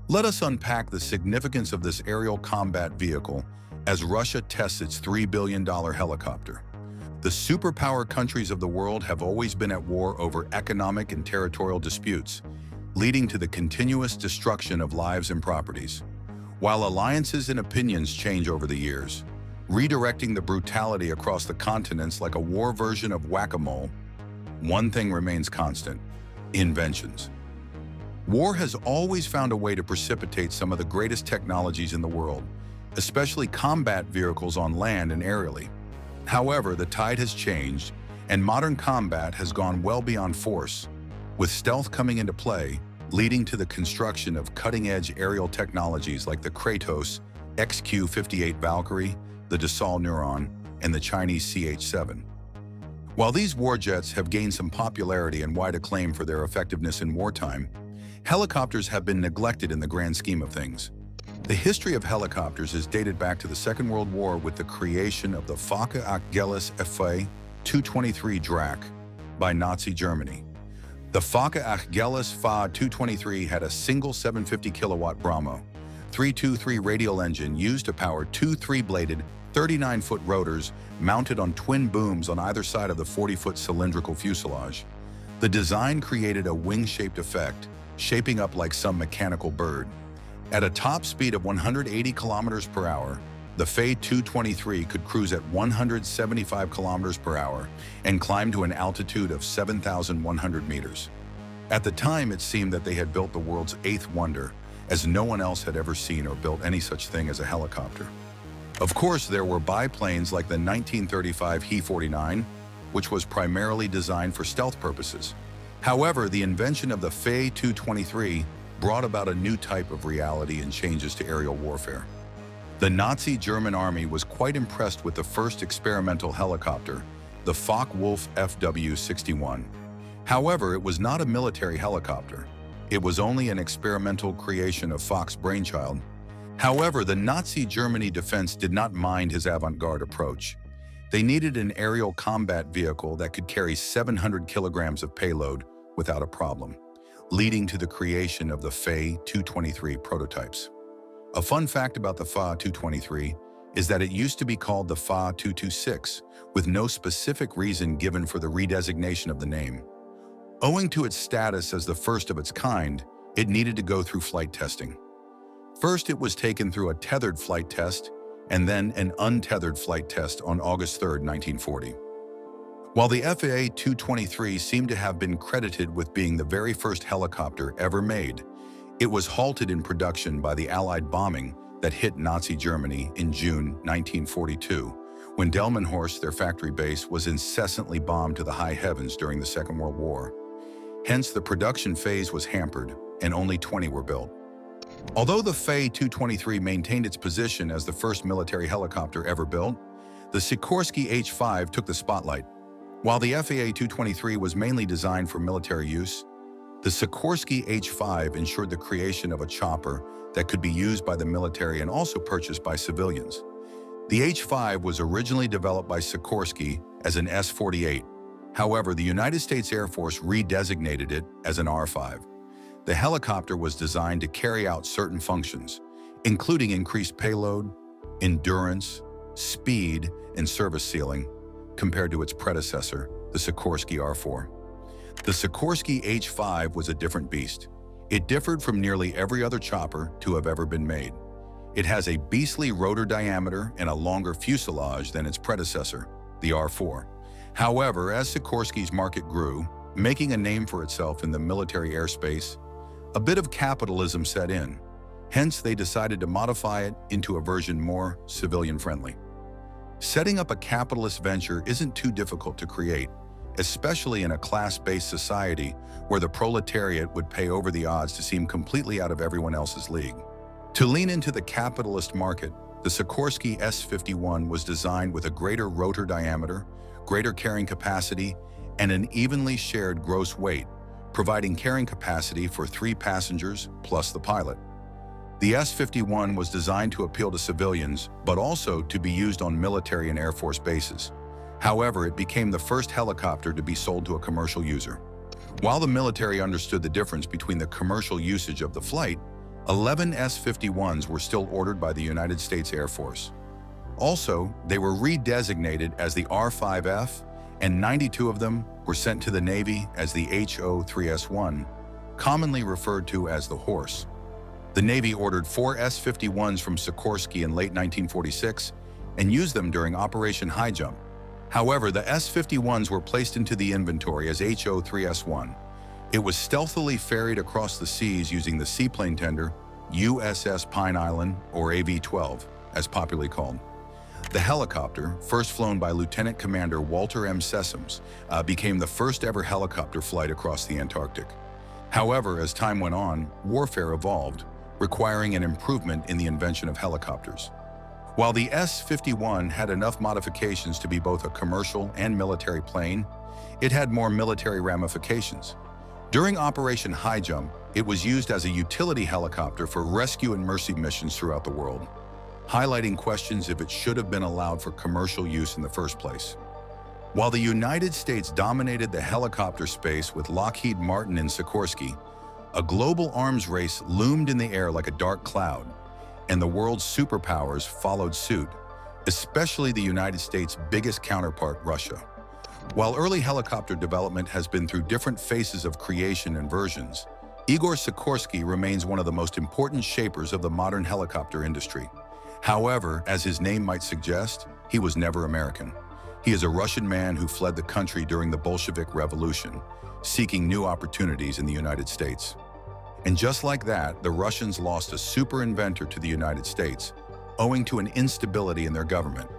Let us unpack the significance of this aerial combat vehicle as Russia tests its $3 billion helicopter. The superpower countries of the world have always been at war over economic and territorial disputes, leading to the continuous destruction of lives and properties. While alliances and opinions change over the years, redirecting the brutality across the continents like a war version of whack-a-mole, one thing remains constant: inventions. War has always found a way to precipitate some of the greatest technologies in the world, especially combat vehicles on land and aerially. However, the tide has changed, and modern combat has gone well beyond force, with stealth coming into play, leading to the construction of cutting-edge aerial technologies like the Kratos XQ-58 Valkyrie, the Dassault Neuron, and the Chinese CH-7. While these warjets have gained some popularity and wide acclaim for their effectiveness in wartime, helicopters have been neglected in the grand scheme of things. The history of helicopters is dated back to the Second World War with the creation of the Fokker-Achilles Fa-223 Drac by Nazi Germany. The Fokker-Achilles Fa-223 had a single 750-kilowatt Brahmo 323 radial engine used to power two 3-bladed, 39-foot rotors mounted on twin booms on either side of the 40-foot cylindrical fuselage. The design created a wing-shaped effect, shaping up like some mechanical bird. At a top speed of 180 kilometers per hour, the Fa-223 could cruise at 175 kilometers per hour and climb to an altitude of 7,100 meters. At the time, it seemed that they had built the world's eighth wonder, as no one else had ever seen or built any such thing as a helicopter. Of course, there were biplanes like the 1935 He-49, which was primarily designed for stealth purposes. However, the invention of the Fa-223 brought about a new type of reality and changes to aerial warfare. The Nazi German army was quite impressed with the first experimental helicopter, the Focke-Wulf FW-61. However, it was not a military helicopter. It was only an experimental creation of Focke's brainchild. However, the Nazi Germany defense did not mind his avant-garde approach. They needed an aerial combat vehicle that could carry 700 kilograms of payload without a problem, leading to the creation of the Fa-223 prototypes. A fun fact about the Fa-223 is that it used to be called the Fa-226, with no specific reason given for the redesignation of the name. Owing to its status as the first of its kind, it needed to go through flight testing. First, it was taken through a tethered flight test, and then an untethered flight test on August 3, 1940. While the Fa-223 seemed to have been credited with being the very first helicopter ever made, it was halted in production by the Allied bombing that hit Nazi Germany in June 1942, when Delmenhorst, their factory base, was incessantly bombed to the high heavens during the Second World War. Hence, the production phase was hampered, and only 20 were built. Although the Fa-223 maintained its position as the first military helicopter ever built, the Sikorsky H-5 took the spotlight. While the Fa-223 was mainly designed for military use, the Sikorsky H-5 ensured the creation of a chopper that could be used by the military and also purchased by civilians. The H-5 was originally developed by Sikorsky as an S-48. However, the United States Air Force redesignated it as an R-5. The helicopter was designed to carry out certain functions, including increased payload, endurance, speed, and service ceiling, compared to its predecessor, the Sikorsky R-4. The Sikorsky H-5 was a different beast. It differed from nearly every other chopper to have ever been made. It has a beastly rotor diameter and a longer fuselage than its predecessor, the R-4. However, as Sikorsky's market grew, making a name for itself in the military airspace, a bit of capitalism set in. Hence, they decided to modify it into a version more civilian-friendly. Setting up a capitalist venture isn't too difficult to create, especially in a class-based society where the proletariat would pay over the odds to seem completely out of everyone else's league. To lean into the capitalist market, the Sikorsky S-51 was designed with a greater rotor diameter, greater carrying capacity, and an evenly shared gross weight, providing carrying capacity for 3 passengers plus the pilot. The S-51 was designed to appeal to civilians, but also to be used on military and Air Force bases. However, it became the first helicopter to be sold to a commercial user. While the military understood the difference between the commercial usage of the flight, 11 S-51s were still ordered by the United States Air Force. Also, they were redesignated as the R-5F, and 92 of them were sent to the Navy as the HO-3S1, commonly referred to as the Horse. The Navy ordered 4 S-51s from Sikorsky in late 1946 and used them during Operation High Jump. However, the S-51s were placed into the inventory as HO-3S1. It was stealthily ferried across the seas using the seaplane tender USS Pine Island, or AV-12, as popularly called. The helicopter, first flown by Lieutenant Commander Walter M. Sessoms, became the first ever helicopter flight across the Antarctic. However, as time went on, warfare evolved, requiring an improvement in the invention of helicopters. While the S-51 had enough modifications to be both a commercial and military plane, it had more military ramifications. During Operation High Jump, it was used as a utility helicopter for rescue and mercy missions throughout the world, highlighting questions if it should have been allowed for commercial use in the first place. While the United States dominated the helicopter space with Lockheed Martin and Sikorsky, a global arms race loomed in the air like a dark cloud, and the world's superpowers followed suit, especially the United States' biggest counterpart, Russia. While early helicopter development has been through different phases of creation and versions, Igor Sikorsky remains one of the most important shapers of the modern helicopter industry. However, as his name might suggest, he was never American. He is a Russian man who fled the country during the Bolshevik Revolution, seeking new opportunities in the United States. And just like that, the Russians lost a super inventor to the United States, owing to an instability in their government.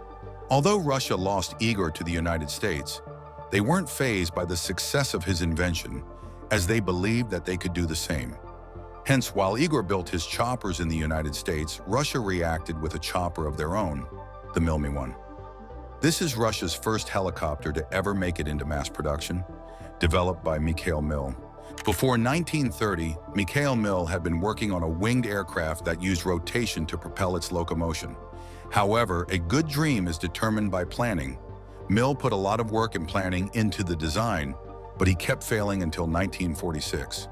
Although Russia lost Igor to the United States, they weren't fazed by the success of his invention, as they believed that they could do the same. Hence, while Igor built his choppers in the United States, Russia reacted with a chopper of their own, the Mi-1. This is Russia's first helicopter to ever make it into mass production, developed by Mikhail Mil. Before 1930, Mikhail Mil had been working on a winged aircraft that used rotation to propel its locomotion. However, a good dream is determined by planning. Mil put a lot of work and planning into the design, but he kept failing until 1946.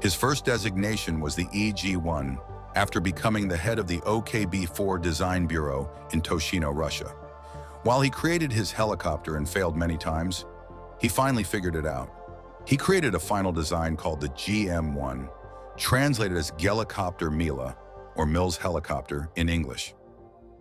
His first designation was the EG-1, after becoming the head of the OKB-4 Design Bureau in Toshino, Russia. While he created his helicopter and failed many times, he finally figured it out. He created a final design called the GM-1, translated as Helicopter Mila, or Mil's helicopter in English.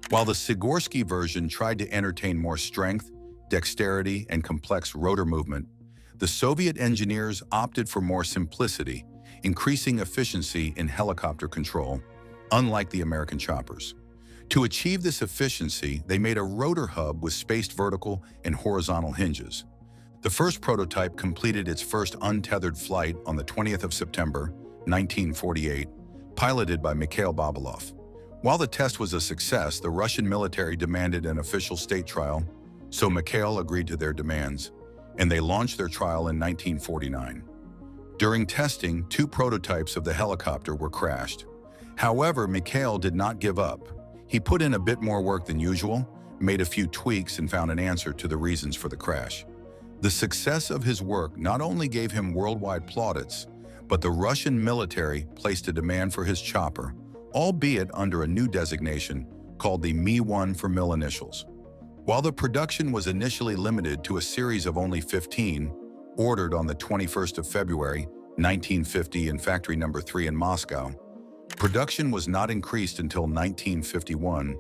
While the Sikorsky version tried to entertain more strength, dexterity, and complex rotor movement, the Soviet engineers opted for more simplicity, increasing efficiency in helicopter control, unlike the American choppers. To achieve this efficiency, they made a rotor hub with spaced vertical and horizontal hinges. The first prototype completed its first untethered flight on the 20th of September, 1948, piloted by Mikhail Babalov. While the test was a success, the Russian military demanded an official state trial, so Mikhail agreed to their demands, and they launched their trial in 1949. During testing, 2 prototypes of the helicopter were crashed. However, Mikhail did not give up. He put in a bit more work than usual, made a few tweaks, and found an answer to the reasons for the crash. The success of his work not only gave him worldwide plaudits, but the Russian military placed a demand for his chopper, albeit under a new designation called the Mi-1 for Mil initials. While the production was initially limited to a series of only 15, ordered on the 21st of February, 1950 in Factory Number 3 in Moscow, production was not increased until 1951,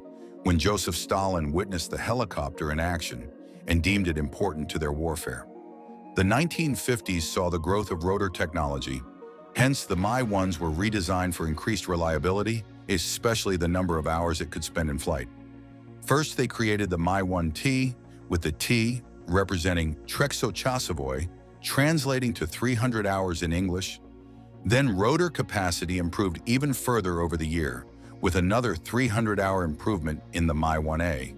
when Joseph Stalin witnessed the helicopter in action and deemed it important to their warfare. The 1950s saw the growth of rotor technology, hence the Mi-1s were redesigned for increased reliability, especially the number of hours it could spend in flight. First, they created the Mi-1T, with the T representing Treksochasovoy, translating to 300 hours in English. Then rotor capacity improved even further over the year, with another 300-hour improvement in the Mi-1A,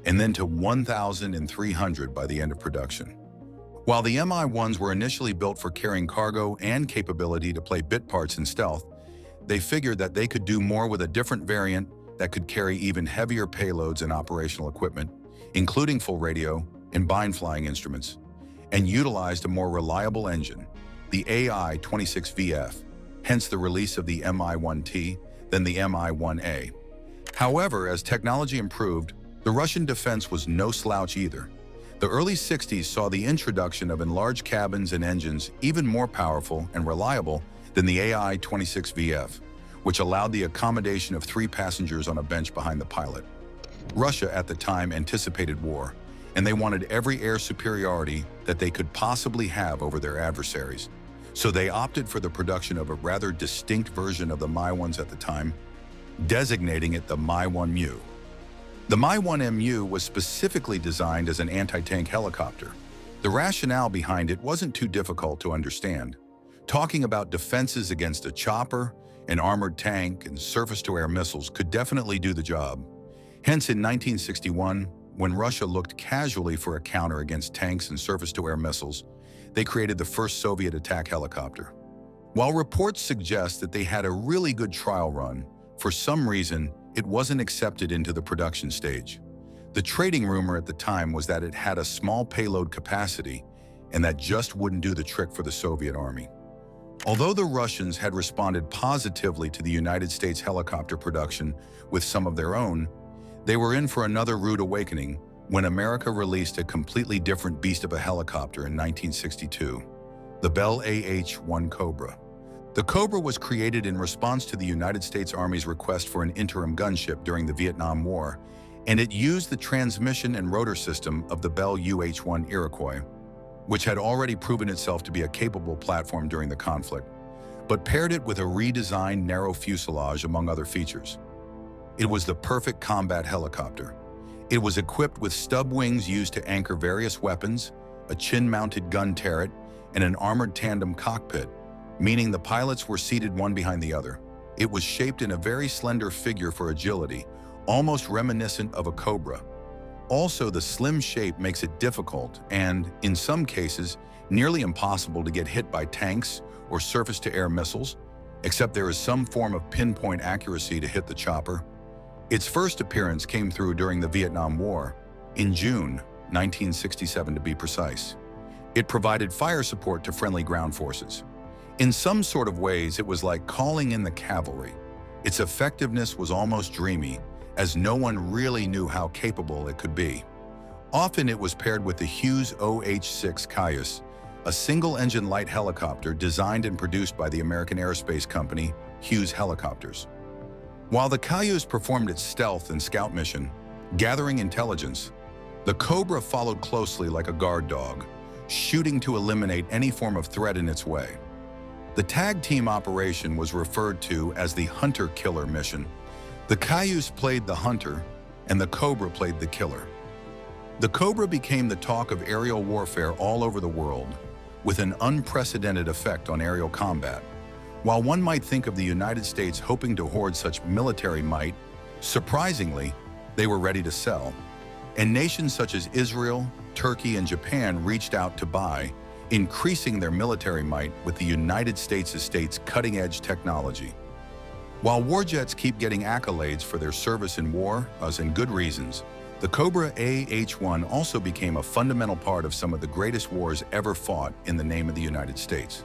and then to 1,300 by the end of production. While the Mi-1s were initially built for carrying cargo and capability to play bit parts in stealth, they figured that they could do more with a different variant that could carry even heavier payloads and operational equipment, including full radio and bind flying instruments, and utilized a more reliable engine, the AI-26VF, hence the release of the Mi-1T than the Mi-1A. However, as technology improved, the Russian defense was no slouch either. The early 60s saw the introduction of enlarged cabins and engines even more powerful and reliable than the AI-26VF, which allowed the accommodation of 3 passengers on a bench behind the pilot. Russia at the time anticipated war, and they wanted every air superiority that they could possibly have over their adversaries. So they opted for the production of a rather distinct version of the Mi-1s at the time, designating it the Mi-1Mu. The Mi-1Mu was specifically designed as an anti-tank helicopter. The rationale behind it wasn't too difficult to understand. Talking about defenses against a chopper, an armored tank, and surface-to-air missiles could definitely do the job. Hence, in 1961, when Russia looked casually for a counter against tanks and surface-to-air missiles, they created the first Soviet attack helicopter. While reports suggest that they had a really good trial run, for some reason, it wasn't accepted into the production stage. The trading rumor at the time was that it had a small payload capacity and that just wouldn't do the trick for the Soviet Army. Although the Russians had responded positively to the United States helicopter production with some of their own, they were in for another rude awakening when America released a completely different beast of a helicopter in 1962, the Bell AH-1 Cobra. The Cobra was created in response to the United States Army's request for an interim gunship during the Vietnam War, and it used the transmission and rotor system of the Bell UH-1 Iroquois, which had already proven itself to be a capable platform during the conflict, but paired it with a redesigned narrow fuselage among other features. It was the perfect combat helicopter. It was equipped with stub wings used to anchor various weapons, a chin-mounted gun turret, and an armored tandem cockpit, meaning the pilots were seated one behind the other. It was shaped in a very slender figure for agility, almost reminiscent of a cobra. Also, the slim shape makes it difficult and, in some cases, nearly impossible to get hit by tanks or surface-to-air missiles, except there is some form of pinpoint accuracy to hit the chopper. Its first appearance came through during the Vietnam War, in June 1967 to be precise. It provided fire support to friendly ground forces. In some sort of ways, it was like calling in the cavalry. Its effectiveness was almost dreamy, as no one really knew how capable it could be. Often it was paired with the Hughes OH-6 Cayuse, a single-engine light helicopter designed and produced by the American aerospace company Hughes Helicopters. While the Cayuse performed its stealth and scout mission, gathering intelligence, the Cobra followed closely like a guard dog, shooting to eliminate any form of threat in its way. The tag team operation was referred to as the Hunter-Killer mission. The Cayuse played the hunter, and the Cobra played the killer. The Cobra became the talk of aerial warfare all over the world, with an unprecedented effect on aerial combat. While one might think of the United States hoping to hoard such military might, surprisingly, they were ready to sell. And nations such as Israel, Turkey, and Japan reached out to buy, increasing their military might with the United States estate's cutting-edge technology. While warjets keep getting accolades for their service in war, as in good reasons, the Cobra AH-1 also became a fundamental part of some of the greatest wars ever fought in the name of the United States.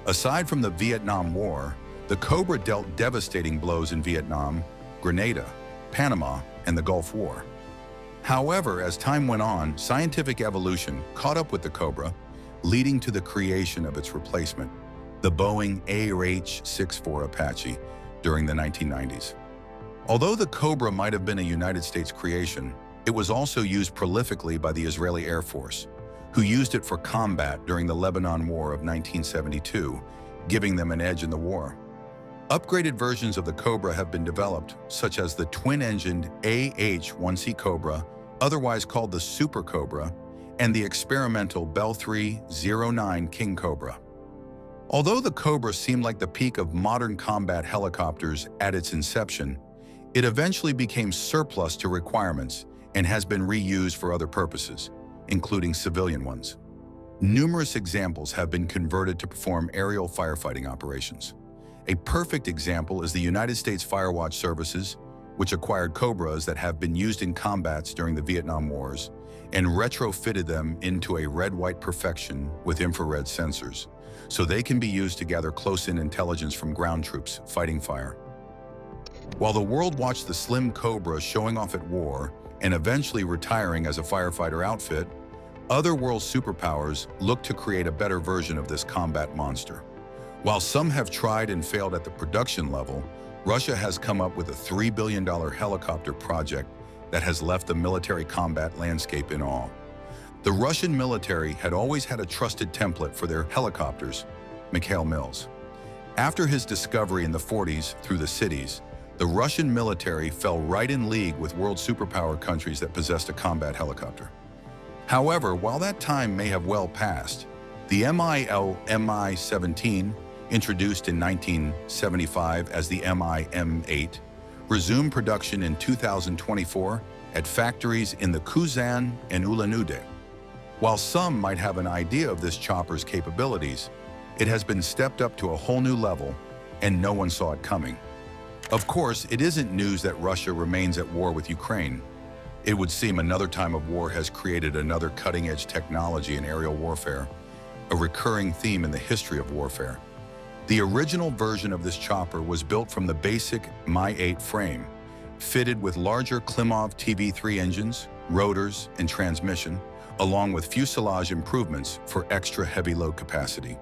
Aside from the Vietnam War, the Cobra dealt devastating blows in Vietnam, Grenada, Panama, and the Gulf War. However, as time went on, scientific evolution caught up with the Cobra, leading to the creation of its replacement, the Boeing AH-64 Apache, during the 1990s. Although the Cobra might have been a United States creation, it was also used prolifically by the Israeli Air Force, who used it for combat during the Lebanon War of 1972, giving them an edge in the war. Upgraded versions of the Cobra have been developed, such as the twin-engined AH-1C Cobra, otherwise called the Super Cobra, and the experimental Bell 309 King Cobra. Although the Cobra seemed like the peak of modern combat helicopters at its inception, it eventually became surplus to requirements and has been reused for other purposes, including civilian ones. Numerous examples have been converted to perform aerial firefighting operations. A perfect example is the United States Firewatch Services, which acquired Cobras that have been used in combats during the Vietnam Wars and retrofitted them into a red-white perfection with infrared sensors, so they can be used to gather close-in intelligence from ground troops fighting fire. While the world watched the slim Cobra showing off at war and eventually retiring as a firefighter outfit, other world superpowers looked to create a better version of this combat monster. While some have tried and failed at the production level, Russia has come up with a $3 billion helicopter project that has left the military combat landscape in awe. The Russian military had always had a trusted template for their helicopters, Mikhail Mills. After his discovery in the 40s through the cities, the Russian military fell right in league with world superpower countries that possessed a combat helicopter. However, while that time may have well passed, the Mi-17, introduced in 1975 as the Mi-M8, resumed production in 2024 at factories in the Kuzan and Ulan-Ude. While some might have an idea of this chopper's capabilities, it has been stepped up to a whole new level, and no one saw it coming. Of course, it isn't news that Russia remains at war with Ukraine. It would seem another time of war has created another cutting-edge technology in aerial warfare, a recurring theme in the history of warfare. The original version of this chopper was built from the basic Mi-8 frame, fitted with larger Klimov TV3 engines, rotors, and transmission, along with fuselage improvements for extra heavy load capacity.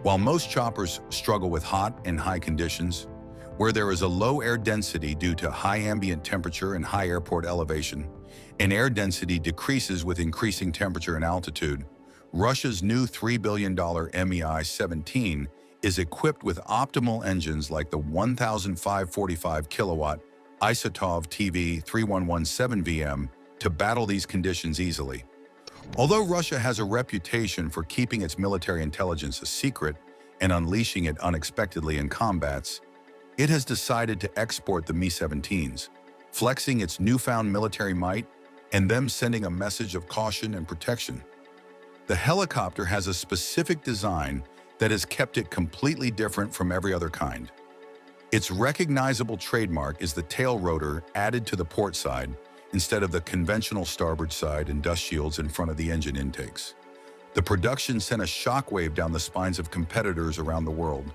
While most choppers struggle with hot and high conditions, where there is a low air density due to high ambient temperature and high airport elevation, and air density decreases with increasing temperature and altitude, Russia's new $3 billion Mi-17 is equipped with optimal engines like the 1,545 kilowatt Isotov TV3117VM to battle these conditions easily. Although Russia has a reputation for keeping its military intelligence a secret, and unleashing it unexpectedly in combats, it has decided to export the Mi-17s, flexing its newfound military might and them sending a message of caution and protection. The helicopter has a specific design that has kept it completely different from every other kind. Its recognizable trademark is the tail rotor added to the port side instead of the conventional starboard side and dust shields in front of the engine intakes. The production sent a shockwave down the spines of competitors around the world,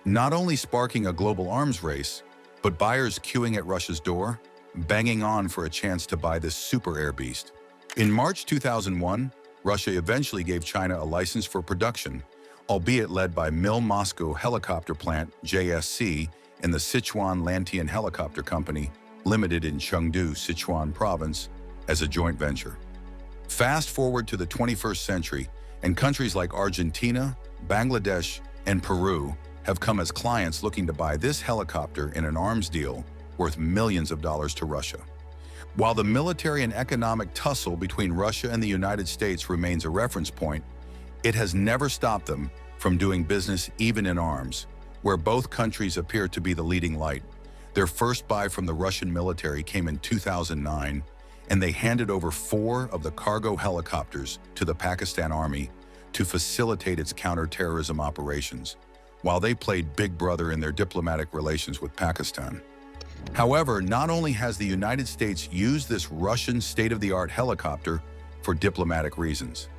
not only sparking a global arms race, but buyers queuing at Russia's door, banging on for a chance to buy this super air beast. In March 2001, Russia eventually gave China a license for production, albeit led by Mil Moscow Helicopter Plant JSC and the Sichuan Lantian Helicopter Company, limited in Chengdu, Sichuan Province, as a joint venture. Fast forward to the 21st century, and countries like Argentina, Bangladesh, and Peru have come as clients looking to buy this helicopter in an arms deal worth millions of dollars to Russia. While the military and economic tussle between Russia and the United States remains a reference point, it has never stopped them from doing business even in arms, where both countries appear to be the leading light. Their first buy from the Russian military came in 2009, and they handed over 4 of the cargo helicopters to the Pakistan Army to facilitate its counter-terrorism operations, while they played Big Brother in their diplomatic relations with Pakistan. However, not only has the United States used this Russian state-of-the-art helicopter for diplomatic reasons,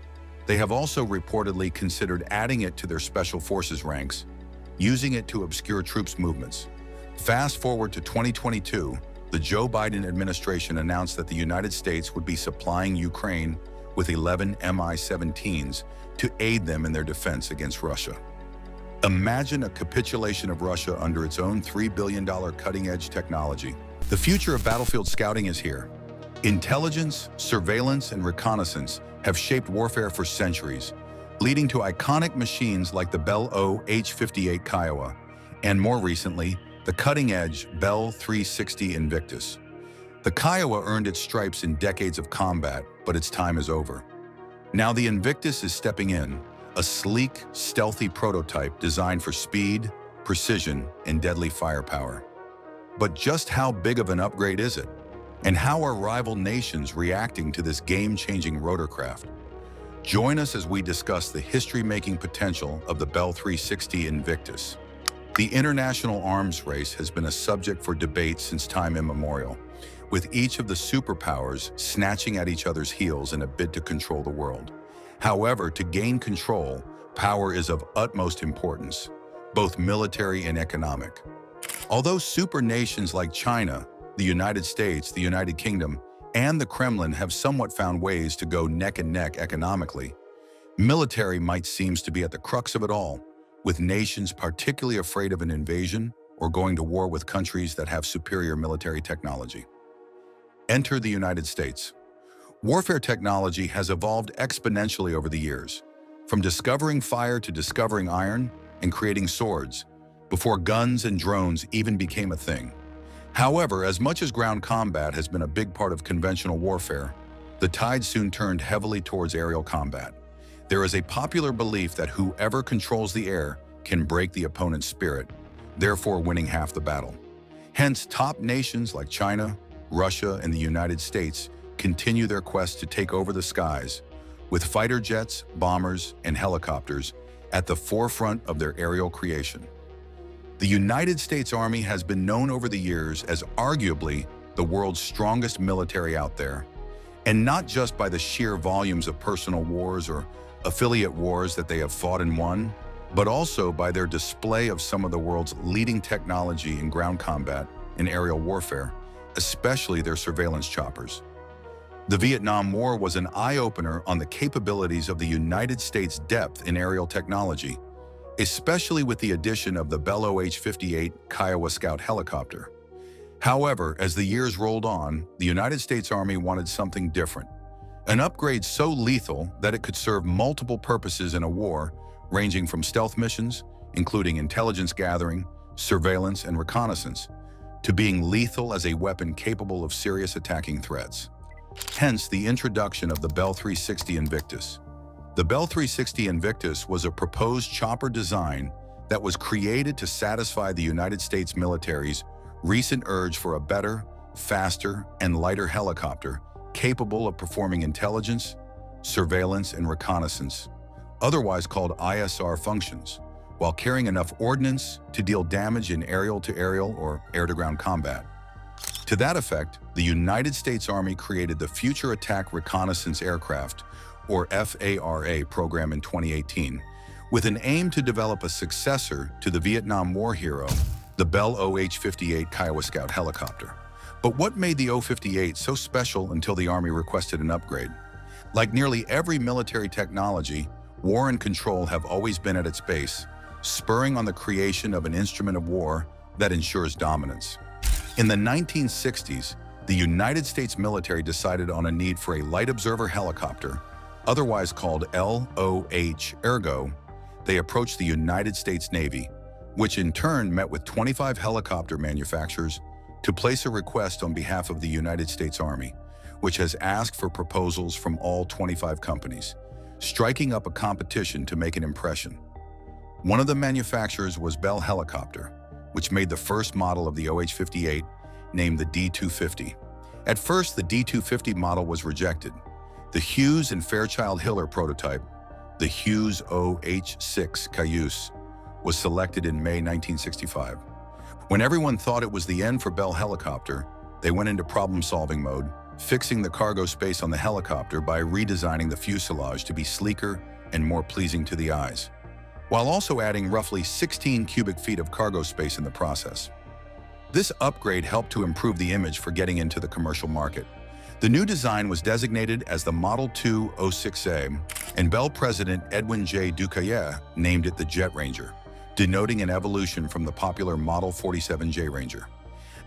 they have also reportedly considered adding it to their special forces ranks, using it to obscure troops' movements. Fast forward to 2022, the Joe Biden administration announced that the United States would be supplying Ukraine with 11 Mi-17s to aid them in their defense against Russia. Imagine a capitulation of Russia under its own $3 billion cutting-edge technology. The future of battlefield scouting is here. Intelligence, surveillance, and reconnaissance have shaped warfare for centuries, leading to iconic machines like the Bell H-58 Kiowa, and more recently, the cutting-edge Bell 360 Invictus. The Kiowa earned its stripes in decades of combat, but its time is over. Now the Invictus is stepping in, a sleek, stealthy prototype designed for speed, precision, and deadly firepower. But just how big of an upgrade is it? And how are rival nations reacting to this game-changing rotorcraft? Join us as we discuss the history-making potential of the Bell 360 Invictus. The international arms race has been a subject for debate since time immemorial, with each of the superpowers snatching at each other's heels in a bid to control the world. However, to gain control, power is of utmost importance, both military and economic. Although super nations like China, the United States, the United Kingdom, and the Kremlin have somewhat found ways to go neck and neck economically, military might seems to be at the crux of it all, with nations particularly afraid of an invasion or going to war with countries that have superior military technology. Enter the United States. Warfare technology has evolved exponentially over the years, from discovering fire to discovering iron and creating swords, before guns and drones even became a thing. However, as much as ground combat has been a big part of conventional warfare, the tide soon turned heavily towards aerial combat. There is a popular belief that whoever controls the air can break the opponent's spirit, therefore winning half the battle. Hence, top nations like China, Russia, and the United States continue their quest to take over the skies, with fighter jets, bombers, and helicopters at the forefront of their aerial creation. The United States Army has been known over the years as arguably the world's strongest military out there, and not just by the sheer volumes of personal wars or affiliate wars that they have fought and won, but also by their display of some of the world's leading technology in ground combat and aerial warfare, especially their surveillance choppers. The Vietnam War was an eye-opener on the capabilities of the United States' depth in aerial technology, especially with the addition of the Bell H-58 Kiowa Scout helicopter. However, as the years rolled on, the United States Army wanted something different. An upgrade so lethal that it could serve multiple purposes in a war, ranging from stealth missions, including intelligence gathering, surveillance, and reconnaissance, to being lethal as a weapon capable of serious attacking threats. Hence the introduction of the Bell 360 Invictus. The Bell 360 Invictus was a proposed chopper design that was created to satisfy the United States military's recent urge for a better, faster, and lighter helicopter capable of performing intelligence, surveillance, and reconnaissance, otherwise called ISR functions, while carrying enough ordnance to deal damage in aerial-to-aerial or air-to-ground combat. To that effect, the United States Army created the Future Attack Reconnaissance Aircraft, or FARA, program in 2018, with an aim to develop a successor to the Vietnam War hero, the Bell OH-58 Kiowa Scout helicopter. But what made the O-58 so special until the Army requested an upgrade? Like nearly every military technology, war and control have always been at its base, spurring on the creation of an instrument of war that ensures dominance. In the 1960s, the United States military decided on a need for a light observer helicopter, otherwise called LOH, ergo, they approached the United States Navy, which in turn met with 25 helicopter manufacturers to place a request on behalf of the United States Army, which has asked for proposals from all 25 companies, striking up a competition to make an impression. One of the manufacturers was Bell Helicopter, which made the first model of the OH-58, named the D-250. At first, the D-250 model was rejected. The Hughes and Fairchild-Hiller prototype, the Hughes OH-6 Cayuse, was selected in May 1965. When everyone thought it was the end for Bell Helicopter, they went into problem-solving mode, fixing the cargo space on the helicopter by redesigning the fuselage to be sleeker and more pleasing to the eyes, while also adding roughly 16 cubic feet of cargo space in the process. This upgrade helped to improve the image for getting into the commercial market. The new design was designated as the Model 2 06A, and Bell President Edwin J. Ducaille named it the Jet Ranger, denoting an evolution from the popular Model 47J Ranger.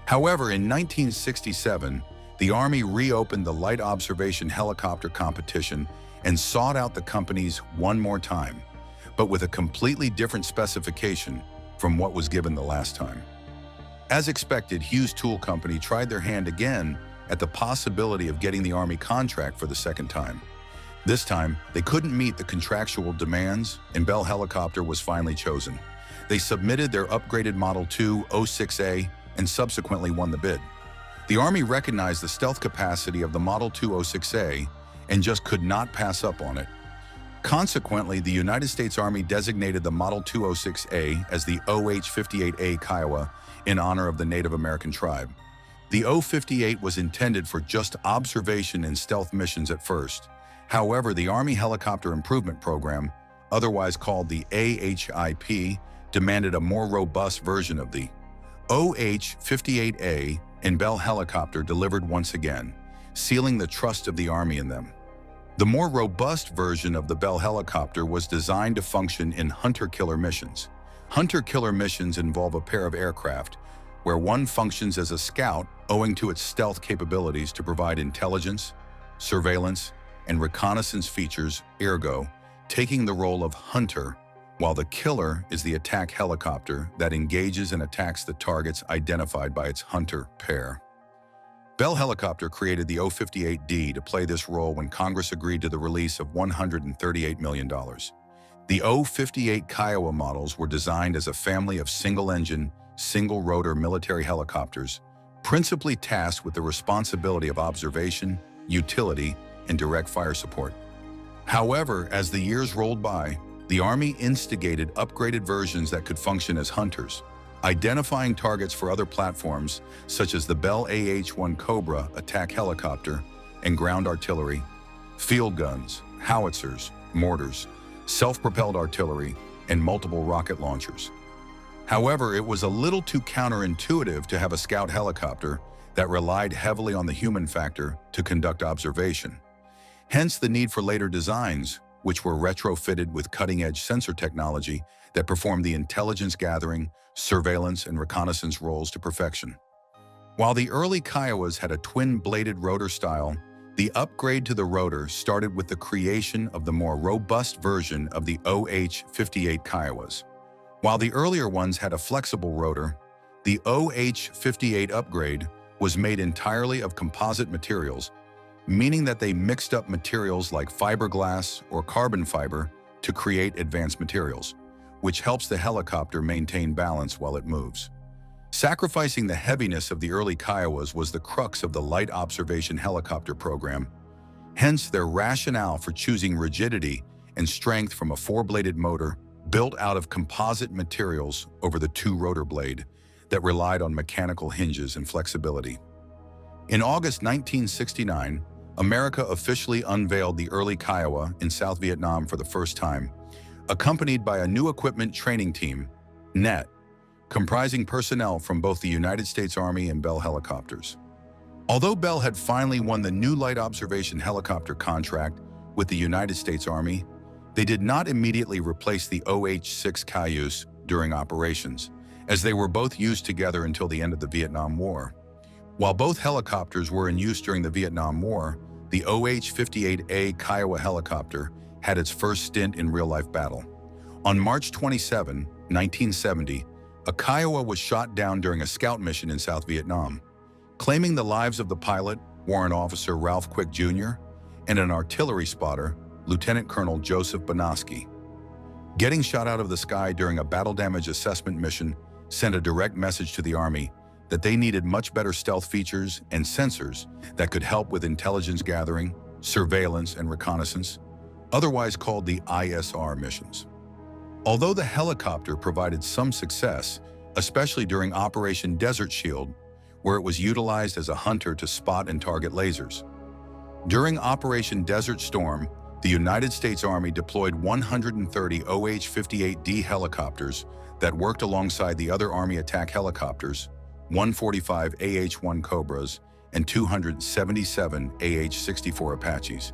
However, in 1967, the Army reopened the light observation helicopter competition and sought out the companies one more time, but with a completely different specification from what was given the last time. As expected, Hughes Tool Company tried their hand again at the possibility of getting the Army contract for the second time. This time, they couldn't meet the contractual demands, and Bell Helicopter was finally chosen. They submitted their upgraded Model 2 06A and subsequently won the bid. The Army recognized the stealth capacity of the Model 2 06A and just could not pass up on it. Consequently, the United States Army designated the Model 2 06A as the OH-58A Kiowa in honor of the Native American tribe. The O-58 was intended for just observation and stealth missions at first. However, the Army Helicopter Improvement Program, otherwise called the AHIP, demanded a more robust version of the OH-58A, and Bell Helicopter delivered once again, sealing the trust of the Army in them. The more robust version of the Bell Helicopter was designed to function in hunter-killer missions. Hunter-killer missions involve a pair of aircraft where one functions as a scout owing to its stealth capabilities to provide intelligence, surveillance, and reconnaissance features, ergo, taking the role of hunter, while the killer is the attack helicopter that engages and attacks the targets identified by its hunter pair. Bell Helicopter created the O-58D to play this role when Congress agreed to the release of $138 million. The O-58 Kiowa models were designed as a family of single-engine, single-rotor military helicopters, principally tasked with the responsibility of observation, utility, and direct fire support. However, as the years rolled by, the Army instigated upgraded versions that could function as hunters, identifying targets for other platforms such as the Bell AH-1 Cobra attack helicopter and ground artillery, field guns, howitzers, mortars, self-propelled artillery, and multiple rocket launchers. However, it was a little too counterintuitive to have a scout helicopter that relied heavily on the human factor to conduct observation. Hence the need for later designs, which were retrofitted with cutting-edge sensor technology that performed the intelligence gathering, surveillance, and reconnaissance roles to perfection. While the early Kiowas had a twin-bladed rotor style, the upgrade to the rotor started with the creation of the more robust version of the OH-58 Kiowas. While the earlier ones had a flexible rotor, the OH-58 upgrade was made entirely of composite materials, meaning that they mixed up materials like fiberglass or carbon fiber to create advanced materials, which helps the helicopter maintain balance while it moves. Sacrificing the heaviness of the early Kiowas was the crux of the light observation helicopter program, hence their rationale for choosing rigidity and strength from a four-bladed motor built out of composite materials over the two-rotor blade that relied on mechanical hinges and flexibility. In August 1969, America officially unveiled the early Kiowa in South Vietnam for the first time, accompanied by a new equipment training team, NET, comprising personnel from both the United States Army and Bell helicopters. Although Bell had finally won the new light observation helicopter contract with the United States Army, they did not immediately replace the OH-6 Cayuse during operations, as they were both used together until the end of the Vietnam War. While both helicopters were in use during the Vietnam War, the OH-58A Kiowa helicopter had its first stint in real-life battle. On March 27, 1970, a Kiowa was shot down during a scout mission in South Vietnam, claiming the lives of the pilot, Warrant Officer Ralph Quick Jr., and an artillery spotter, Lieutenant Colonel Joseph Bonoski. Getting shot out of the sky during a battle damage assessment mission sent a direct message to the Army that they needed much better stealth features and sensors that could help with intelligence gathering, surveillance, and reconnaissance, otherwise called the ISR missions. Although the helicopter provided some success, especially during Operation Desert Shield, where it was utilized as a hunter to spot and target lasers. During Operation Desert Storm, the United States Army deployed 130 OH-58D helicopters that worked alongside the other Army attack helicopters, 145 AH-1 Cobras, and 277 AH-64 Apaches,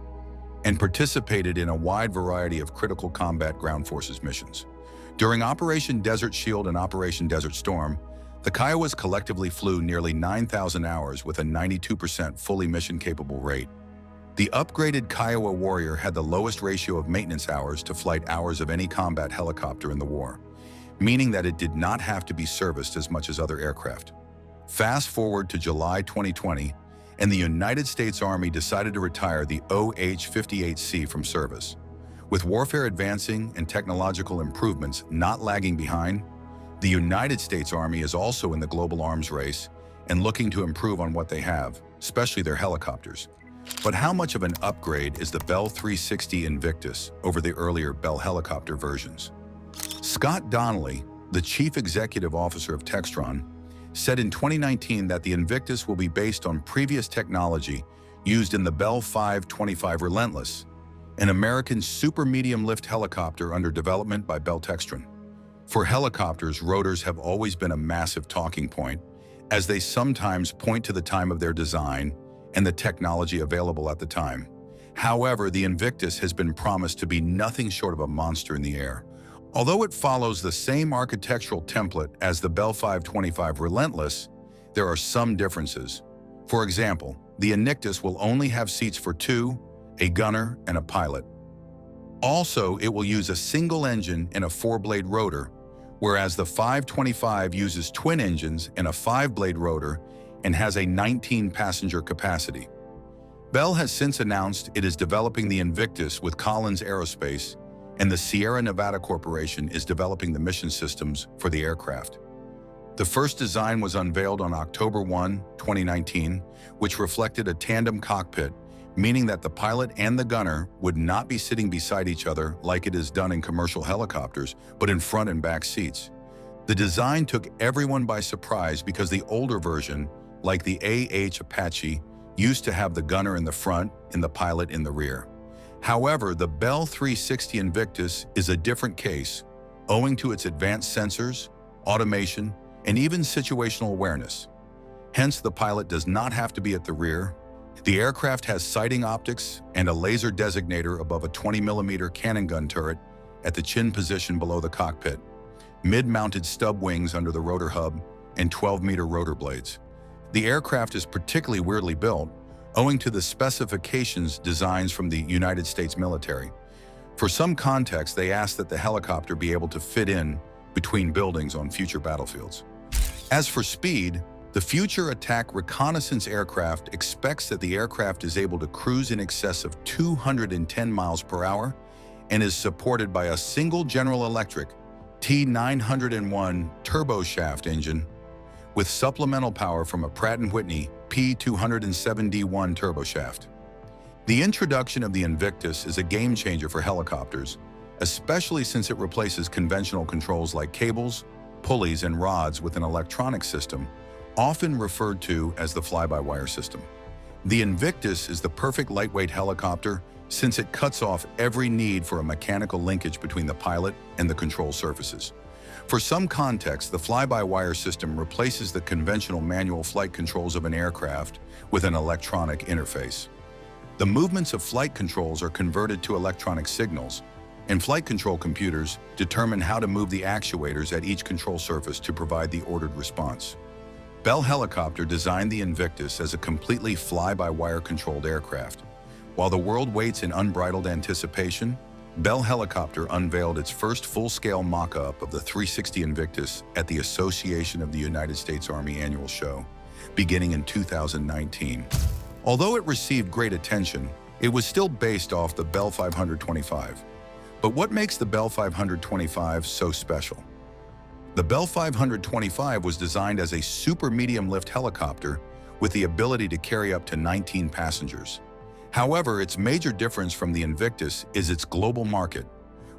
and participated in a wide variety of critical combat ground forces missions. During Operation Desert Shield and Operation Desert Storm, the Kiowas collectively flew nearly 9,000 hours with a 92% fully mission-capable rate. The upgraded Kiowa Warrior had the lowest ratio of maintenance hours to flight hours of any combat helicopter in the war, meaning that it did not have to be serviced as much as other aircraft. Fast forward to July 2020, and the United States Army decided to retire the OH-58C from service. With warfare advancing and technological improvements not lagging behind, the United States Army is also in the global arms race and looking to improve on what they have, especially their helicopters. But how much of an upgrade is the Bell 360 Invictus over the earlier Bell helicopter versions? Scott Donnelly, the chief executive officer of Textron, said in 2019 that the Invictus will be based on previous technology used in the Bell 525 Relentless, an American super medium lift helicopter under development by Bell Textron. For helicopters, rotors have always been a massive talking point, as they sometimes point to the time of their design and the technology available at the time. However, the Invictus has been promised to be nothing short of a monster in the air. Although it follows the same architectural template as the Bell 525 Relentless, there are some differences. For example, the Invictus will only have seats for two, a gunner and a pilot. Also, it will use a single engine and a four-blade rotor, whereas the 525 uses twin engines and a five-blade rotor and has a 19-passenger capacity. Bell has since announced it is developing the Invictus with Collins Aerospace, and the Sierra Nevada Corporation is developing the mission systems for the aircraft. The first design was unveiled on October 1, 2019, which reflected a tandem cockpit, meaning that the pilot and the gunner would not be sitting beside each other like it is done in commercial helicopters, but in front and back seats. The design took everyone by surprise because the older version, like the AH Apache, used to have the gunner in the front and the pilot in the rear. However, the Bell 360 Invictus is a different case, owing to its advanced sensors, automation, and even situational awareness. Hence, the pilot does not have to be at the rear. The aircraft has sighting optics and a laser designator above a 20mm cannon gun turret at the chin position below the cockpit, mid-mounted stub wings under the rotor hub, and 12-meter rotor blades. The aircraft is particularly weirdly built, owing to the specifications designs from the United States military. For some context, they asked that the helicopter be able to fit in between buildings on future battlefields. As for speed, the Future Attack Reconnaissance Aircraft expects that the aircraft is able to cruise in excess of 210 miles per hour and is supported by a single General Electric T901 turboshaft engine with supplemental power from a Pratt & Whitney P207D1 turboshaft. The introduction of the Invictus is a game-changer for helicopters, especially since it replaces conventional controls like cables, pulleys, and rods with an electronic system, often referred to as the fly-by-wire system. The Invictus is the perfect lightweight helicopter since it cuts off every need for a mechanical linkage between the pilot and the control surfaces. For some context, the fly-by-wire system replaces the conventional manual flight controls of an aircraft with an electronic interface. The movements of flight controls are converted to electronic signals, and flight control computers determine how to move the actuators at each control surface to provide the ordered response. Bell Helicopter designed the Invictus as a completely fly-by-wire controlled aircraft. While the world waits in unbridled anticipation, Bell Helicopter unveiled its first full-scale mock-up of the 360 Invictus at the Association of the United States Army annual show, beginning in 2019. Although it received great attention, it was still based off the Bell 525. But what makes the Bell 525 so special? The Bell 525 was designed as a super medium lift helicopter with the ability to carry up to 19 passengers. However, its major difference from the Invictus is its global market,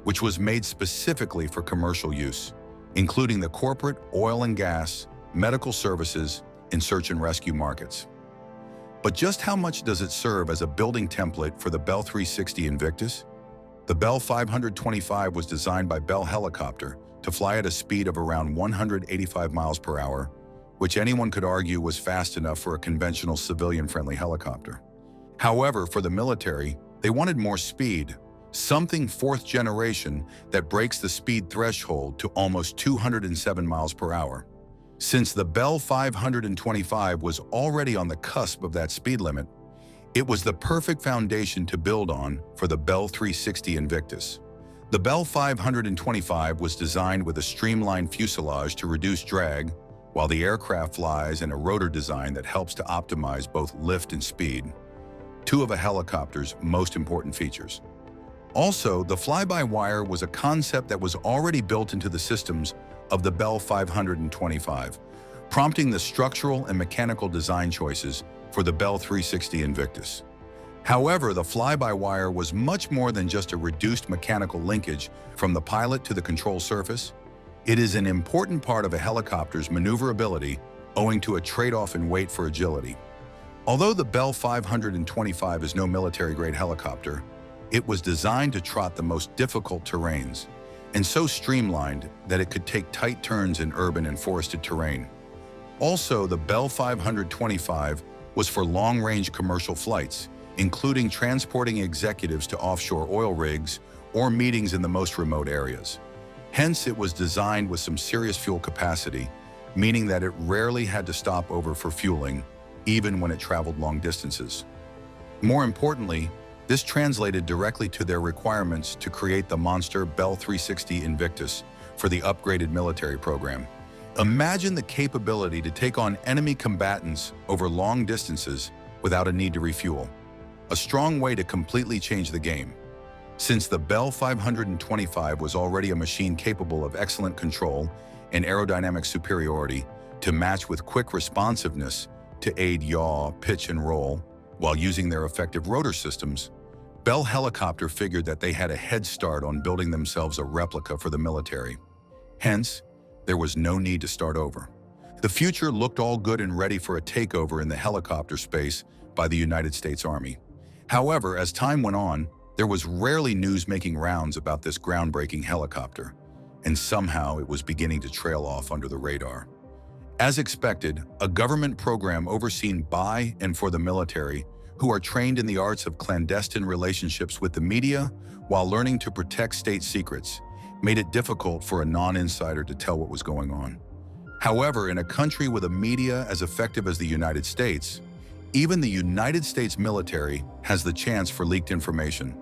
which was made specifically for commercial use, including the corporate, oil and gas, medical services, and search and rescue markets. But just how much does it serve as a building template for the Bell 360 Invictus? The Bell 525 was designed by Bell Helicopter to fly at a speed of around 185 miles per hour, which anyone could argue was fast enough for a conventional civilian-friendly helicopter. However, for the military, they wanted more speed, something fourth generation that breaks the speed threshold to almost 207 miles per hour. Since the Bell 525 was already on the cusp of that speed limit, it was the perfect foundation to build on for the Bell 360 Invictus. The Bell 525 was designed with a streamlined fuselage to reduce drag, while the aircraft flies in a rotor design that helps to optimize both lift and speed, two of a helicopter's most important features. Also, the fly-by-wire was a concept that was already built into the systems of the Bell 525, prompting the structural and mechanical design choices for the Bell 360 Invictus. However, the fly-by-wire was much more than just a reduced mechanical linkage from the pilot to the control surface. It is an important part of a helicopter's maneuverability owing to a trade-off in weight for agility. Although the Bell 525 is no military-grade helicopter, it was designed to trot the most difficult terrains, and so streamlined that it could take tight turns in urban and forested terrain. Also, the Bell 525 was for long-range commercial flights, including transporting executives to offshore oil rigs or meetings in the most remote areas. Hence, it was designed with some serious fuel capacity, meaning that it rarely had to stop over for fueling, even when it traveled long distances. More importantly, this translated directly to their requirements to create the monster Bell 360 Invictus for the upgraded military program. Imagine the capability to take on enemy combatants over long distances without a need to refuel. A strong way to completely change the game. Since the Bell 525 was already a machine capable of excellent control and aerodynamic superiority to match with quick responsiveness to aid yaw, pitch, and roll, while using their effective rotor systems, Bell Helicopter figured that they had a head start on building themselves a replica for the military. Hence, there was no need to start over. The future looked all good and ready for a takeover in the helicopter space by the United States Army. However, as time went on, there was rarely news making rounds about this groundbreaking helicopter, and somehow it was beginning to trail off under the radar. As expected, a government program overseen by and for the military, who are trained in the arts of clandestine relationships with the media while learning to protect state secrets, made it difficult for a non-insider to tell what was going on. However, in a country with a media as effective as the United States, even the United States military has the chance for leaked information.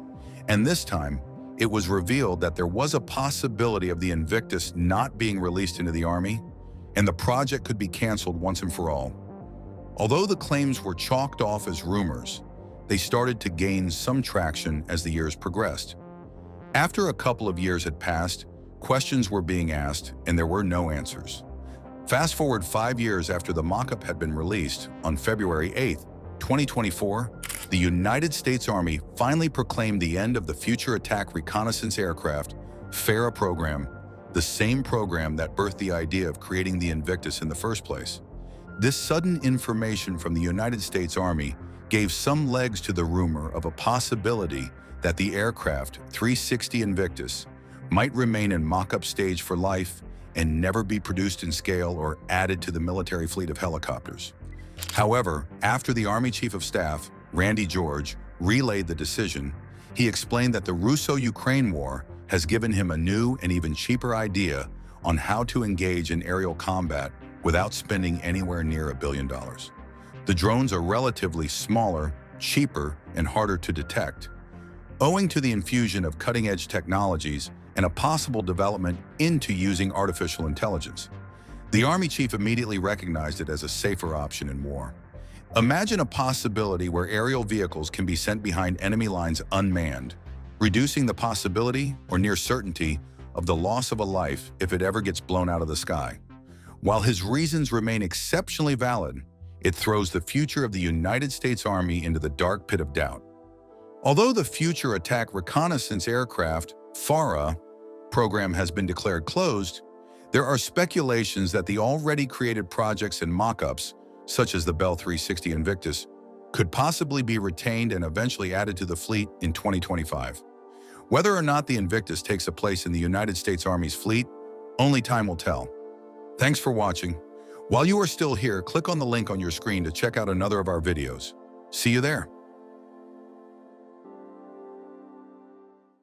And this time, it was revealed that there was a possibility of the Invictus not being released into the Army, and the project could be canceled once and for all. Although the claims were chalked off as rumors, they started to gain some traction as the years progressed. After a couple of years had passed, Questions were being asked, and there were no answers. Fast forward 5 years after the mock-up had been released, on February 8, 2024, the United States Army finally proclaimed the end of the Future Attack Reconnaissance Aircraft FARA program, the same program that birthed the idea of creating the Invictus in the first place. This sudden information from the United States Army gave some legs to the rumor of a possibility that the aircraft 360 Invictus might remain in mock-up stage for life and never be produced in scale or added to the military fleet of helicopters. However, after the Army Chief of Staff, Randy George, relayed the decision, he explained that the Russo-Ukraine war has given him a new and even cheaper idea on how to engage in aerial combat without spending anywhere near $1 billion. The drones are relatively smaller, cheaper, and harder to detect, owing to the infusion of cutting-edge technologies and a possible development into using artificial intelligence. The Army Chief immediately recognized it as a safer option in war. Imagine a possibility where aerial vehicles can be sent behind enemy lines unmanned, reducing the possibility or near certainty of the loss of a life if it ever gets blown out of the sky. While his reasons remain exceptionally valid, it throws the future of the United States Army into the dark pit of doubt. Although the Future Attack Reconnaissance Aircraft FARA program has been declared closed, there are speculations that the already created projects and mock-ups, such as the Bell 360 Invictus, could possibly be retained and eventually added to the fleet in 2025. Whether or not the Invictus takes a place in the United States Army's fleet, only time will tell. Thanks for watching. While you are still here, click on the link on your screen to check out another of our videos. See you there.